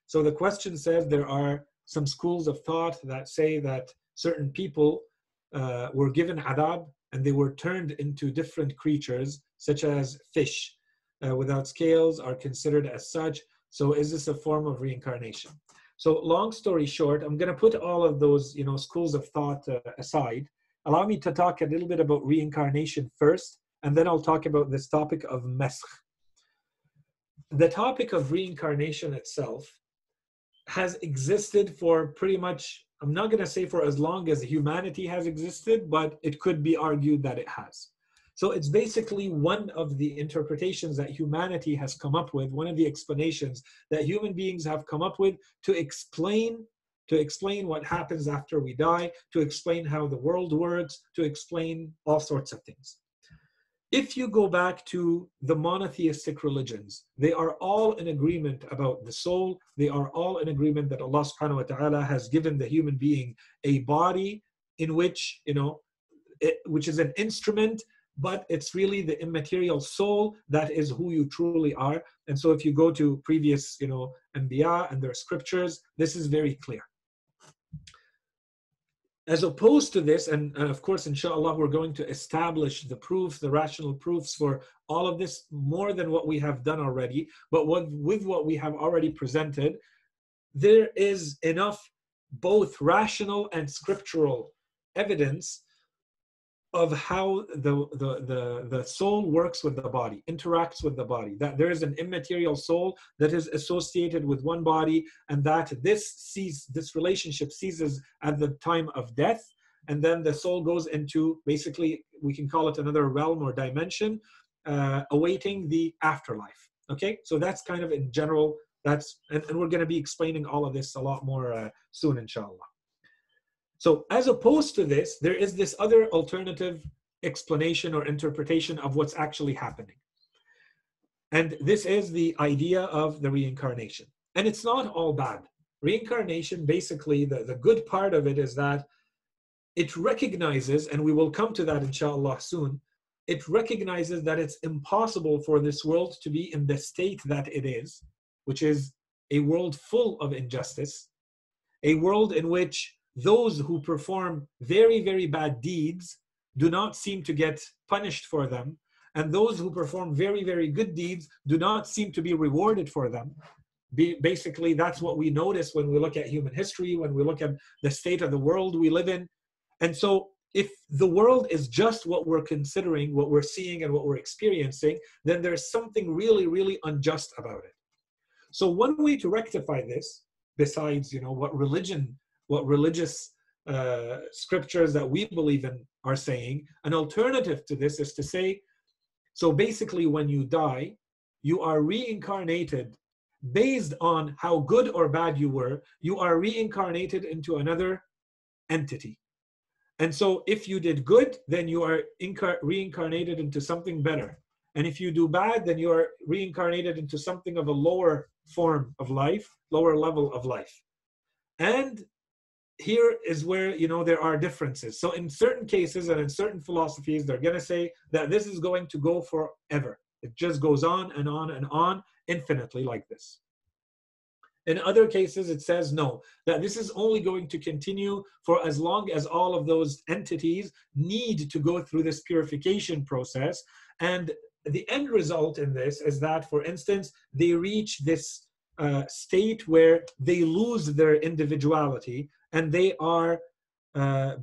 So the question says there are some schools of thought that say that certain people were given adab and they were turned into different creatures, such as fish without scales are considered as such. So is this a form of reincarnation? So long story short, I'm going to put all of those schools of thought aside. Allow me to talk a little bit about reincarnation first, and then I'll talk about this topic of masakh. The topic of reincarnation itself has existed for pretty much, I'm not going to say for as long as humanity has existed, but it could be argued that it has. So it's basically one of the interpretations that humanity has come up with, one of the explanations that human beings have come up with to explain what happens after we die, to explain how the world works, to explain all sorts of things. If you go back to the monotheistic religions, they are all in agreement about the soul. They are all in agreement that Allah subhanahu wa ta'ala has given the human being a body in which, which is an instrument, but it's really the immaterial soul that is who you truly are. And so if you go to previous, Anbiya and their scriptures, this is very clear. As opposed to this, and of course, inshallah, we're going to establish the proofs, the rational proofs for all of this more than what we have done already. But with what we have already presented, there is enough both rational and scriptural evidence of how the soul works with the body, interacts with the body, that there is an immaterial soul that is associated with one body, and that this relationship ceases at the time of death, and then the soul goes into, basically, we can call it another realm or dimension, awaiting the afterlife. Okay, so that's kind of in general, and we're going to be explaining all of this a lot more soon, inshallah. So as opposed to this, there is this other alternative explanation or interpretation of what's actually happening. And this is the idea of the reincarnation. And it's not all bad. Reincarnation, basically, the good part of it is that it recognizes, and we will come to that inshallah soon, it recognizes that it's impossible for this world to be in the state that it is, which is a world full of injustice, a world in which those who perform very, very bad deeds do not seem to get punished for them, and those who perform very, very good deeds do not seem to be rewarded for them. Basically, that's what we notice when we look at human history, when we look at the state of the world we live in. And so if the world is just what we're considering, what we're seeing, and what we're experiencing, then there's something really, really unjust about it. So one way to rectify this, besides what religious scriptures that we believe in are saying, an alternative to this is to say, so basically when you die, you are reincarnated based on how good or bad you were, you are reincarnated into another entity. And so if you did good, then you are reincarnated into something better. And if you do bad, then you are reincarnated into something of a lower form of life, lower level of life. And here is where, there are differences. So in certain cases and in certain philosophies, they're going to say that this is going to go forever. It just goes on and on and on infinitely like this. In other cases, it says no, that this is only going to continue for as long as all of those entities need to go through this purification process. And the end result in this is that, for instance, they reach this state where they lose their individuality and they are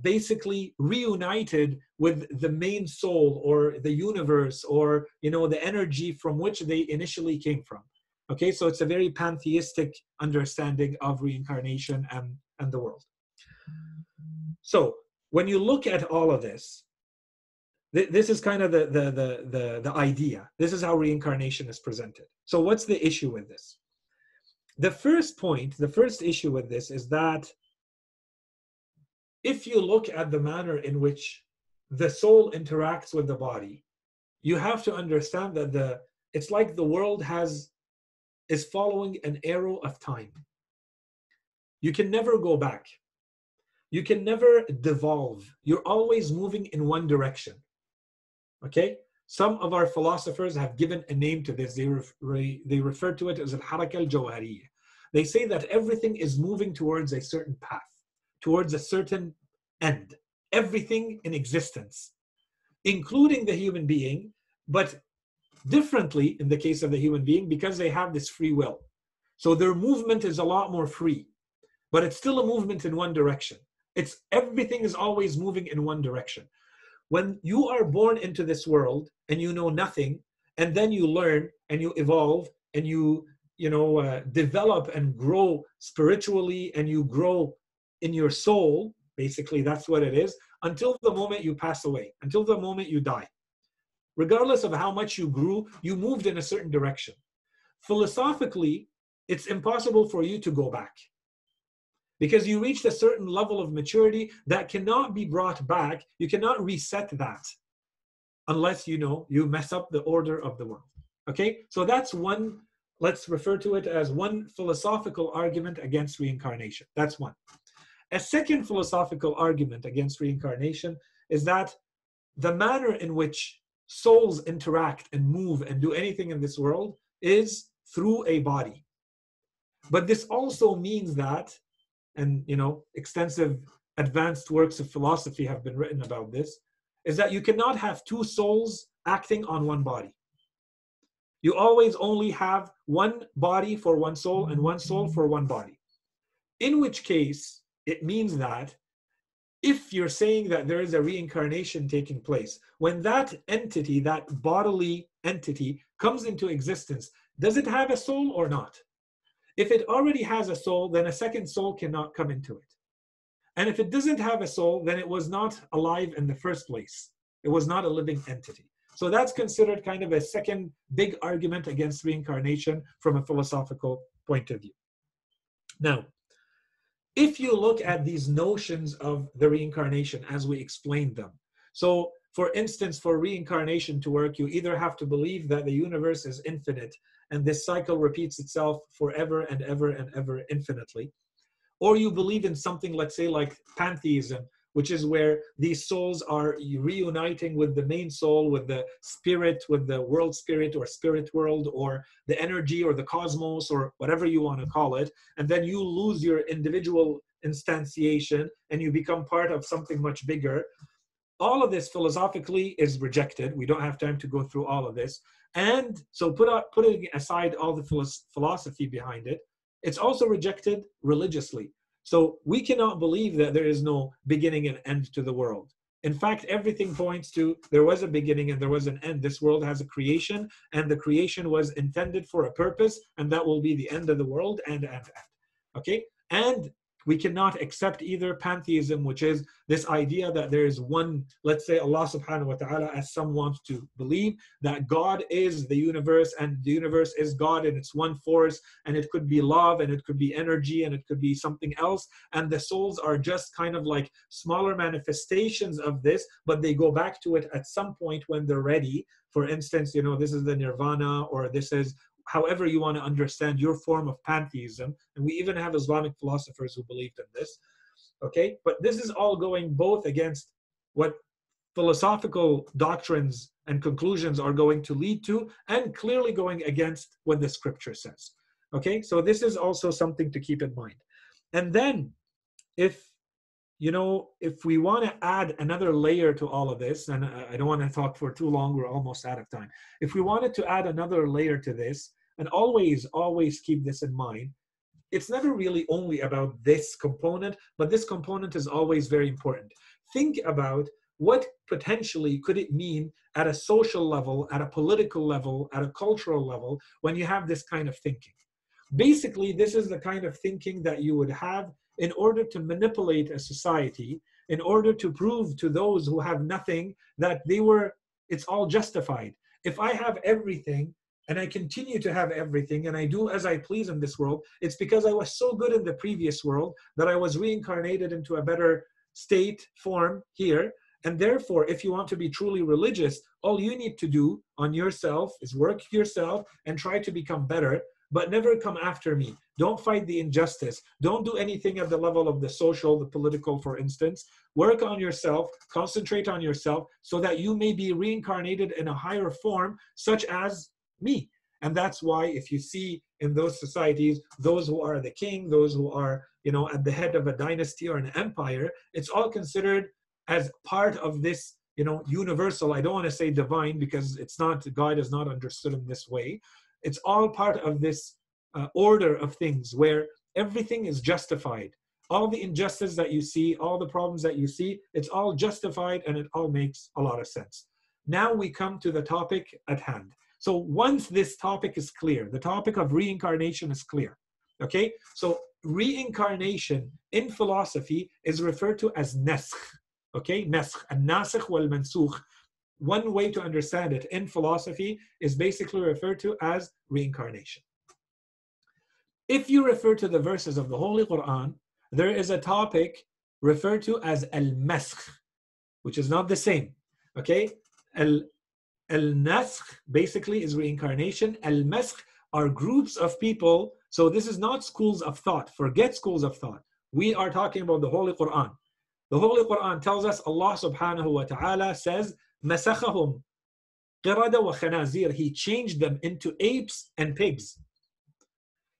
basically reunited with the main soul or the universe or the energy from which they initially came from. Okay, so it's a very pantheistic understanding of reincarnation and the world. So when you look at all of this, this is kind of the idea. This is how reincarnation is presented. So what's the issue with this? The first issue with this is that if you look at the manner in which the soul interacts with the body, you have to understand that it's like the world is following an arrow of time. You can never go back. You can never devolve. You're always moving in one direction. Okay? Some of our philosophers have given a name to this. They refer to it as al-haraka al-jawhariyya. They say that everything is moving towards a certain path, towards a certain end. Everything in existence, including the human being, but differently in the case of the human being because they have this free will. So their movement is a lot more free, but it's still a movement in one direction. Everything is always moving in one direction. When you are born into this world and you know nothing, and then you learn and you evolve and you develop and grow spiritually and you grow in your soul, basically that's what it is, until the moment you pass away, until the moment you die. Regardless of how much you grew, you moved in a certain direction. Philosophically, it's impossible for you to go back because you reached a certain level of maturity that cannot be brought back. You cannot reset that unless you mess up the order of the world. Okay, so that's one, let's refer to it as one philosophical argument against reincarnation. That's one. A second philosophical argument against reincarnation is that the manner in which souls interact and move and do anything in this world is through a body. But this also means that, and extensive advanced works of philosophy have been written about this, is that you cannot have two souls acting on one body. You always only have one body for one soul and one soul for one body. In which case, it means that if you're saying that there is a reincarnation taking place, when that entity, that bodily entity, comes into existence, does it have a soul or not? If it already has a soul, then a second soul cannot come into it. And if it doesn't have a soul, then it was not alive in the first place. It was not a living entity. So that's considered kind of a second big argument against reincarnation from a philosophical point of view. Now, if you look at these notions of the reincarnation as we explained them, so for instance, for reincarnation to work, you either have to believe that the universe is infinite and this cycle repeats itself forever and ever and ever infinitely, or you believe in something, let's say, like pantheism, which is where these souls are reuniting with the main soul, with the spirit, with the world spirit or spirit world, or the energy or the cosmos, or whatever you want to call it. And then you lose your individual instantiation and you become part of something much bigger. All of this philosophically is rejected. We don't have time to go through all of this. And so putting aside all the philosophy behind it, it's also rejected religiously. So we cannot believe that there is no beginning and end to the world. In fact, everything points to there was a beginning and there was an end. This world has a creation, and the creation was intended for a purpose, and that will be the end of the world, and. Okay? And we cannot accept either pantheism, which is this idea that there is one, let's say Allah subhanahu wa ta'ala, as some want to believe, that God is the universe and the universe is God and it's one force, and it could be love and it could be energy and it could be something else, and the souls are just kind of like smaller manifestations of this, but they go back to it at some point when they're ready. For instance, this is the nirvana, or this is however you want to understand your form of pantheism. And we even have Islamic philosophers who believed in this. Okay, but this is all going both against what philosophical doctrines and conclusions are going to lead to, and clearly going against what the scripture says. Okay, so this is also something to keep in mind. And then if you know, if we want to add another layer to all of this, and I don't want to talk for too long, we're almost out of time. If we wanted to add another layer to this, and always keep this in mind, it's never really only about this component, but this component is always very important. Think about what potentially could it mean at a social level, at a political level, at a cultural level, when you have this kind of thinking. Basically, this is the kind of thinking that you would have in order to manipulate a society, in order to prove to those who have nothing that it's all justified. If I have everything and I continue to have everything and I do as I please in this world, it's because I was so good in the previous world that I was reincarnated into a better state form here. And therefore, if you want to be truly religious, all you need to do on yourself is work yourself and try to become better, but never come after me. Don't fight the injustice. Don't do anything at the level of the social, the political, for instance. Work on yourself, concentrate on yourself, so that you may be reincarnated in a higher form, such as me. And that's why if you see in those societies, those who are the king, those who are, you know, at the head of a dynasty or an empire, it's all considered as part of this, you know, universal. I don't want to say divine, because it's not, God is not understood in this way. It's all part of this order of things where everything is justified. All the injustice that you see, all the problems that you see, it's all justified, and it all makes a lot of sense. Now we come to the topic at hand. So once this topic is clear, the topic of reincarnation is clear, okay? So reincarnation in philosophy is referred to as naskh, okay? Naskh, al-nasikh wal-mansukh. One way to understand it in philosophy is basically referred to as reincarnation. If you refer to the verses of the Holy Qur'an, there is a topic referred to as al-maskh, which is not the same, okay? Al-naskh basically is reincarnation. Al-maskh are groups of people. So this is not schools of thought. Forget schools of thought. We are talking about the Holy Qur'an. The Holy Qur'an tells us, Allah subhanahu wa ta'ala says, Masakhahum qirada wa khanazir. He changed them into apes and pigs.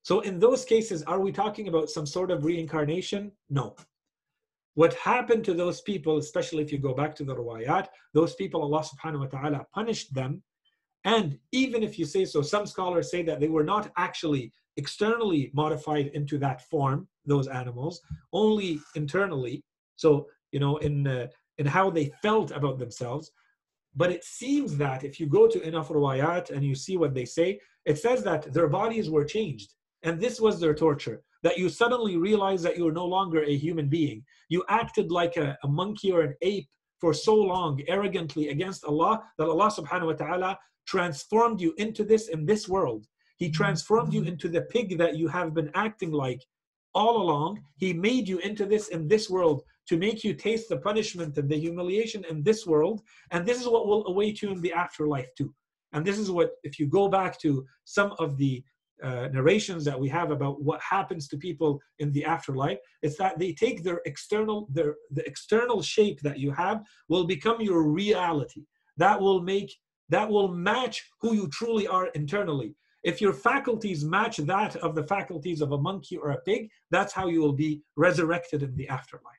So in those cases, are we talking about some sort of reincarnation? No. What happened to those people, especially if you go back to the riwayat, those people, Allah subhanahu wa ta'ala punished them. And even if you say so, some scholars say that they were not actually externally modified into that form, those animals, only internally. So, you know, in how they felt about themselves. But it seems that if you go to enough riwayat and you see what they say, it says that their bodies were changed. And this was their torture, that you suddenly realize that you are no longer a human being. You acted like a monkey or an ape for so long, arrogantly against Allah, that Allah subhanahu wa ta'ala transformed you into this in this world. He transformed you into the pig that you have been acting like all along. He made you into this in this world to make you taste the punishment and the humiliation in this world. And this is what will await you in the afterlife too. And this is what, if you go back to some of the narrations that we have about what happens to people in the afterlife, it's that they take the external shape that you have will become your reality. That will match who you truly are internally. If your faculties match that of the faculties of a monkey or a pig, that's how you will be resurrected in the afterlife.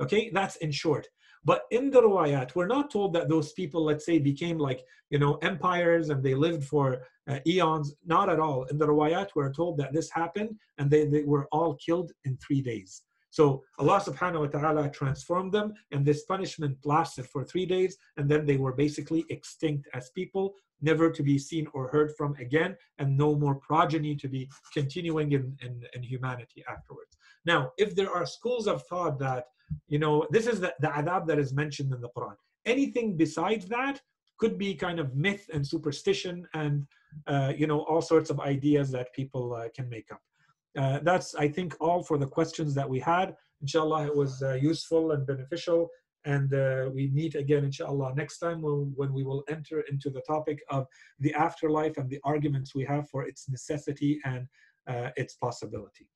Okay, that's in short. But in the riwayat, we're not told that those people, let's say, became like, you know, empires and they lived for eons. Not at all. In the riwayat, we're told that this happened and they were all killed in 3 days. So Allah subhanahu wa ta'ala transformed them, and this punishment lasted for 3 days, and then they were basically extinct as people, never to be seen or heard from again, and no more progeny to be continuing in humanity afterwards. Now, if there are schools of thought that, you know, this is the adab that is mentioned in the Quran. Anything besides that could be kind of myth and superstition and, you know, all sorts of ideas that people can make up. That's, I think, all for the questions that we had. Inshallah, it was useful and beneficial. And we meet again, inshallah, next time when we will enter into the topic of the afterlife and the arguments we have for its necessity and its possibility.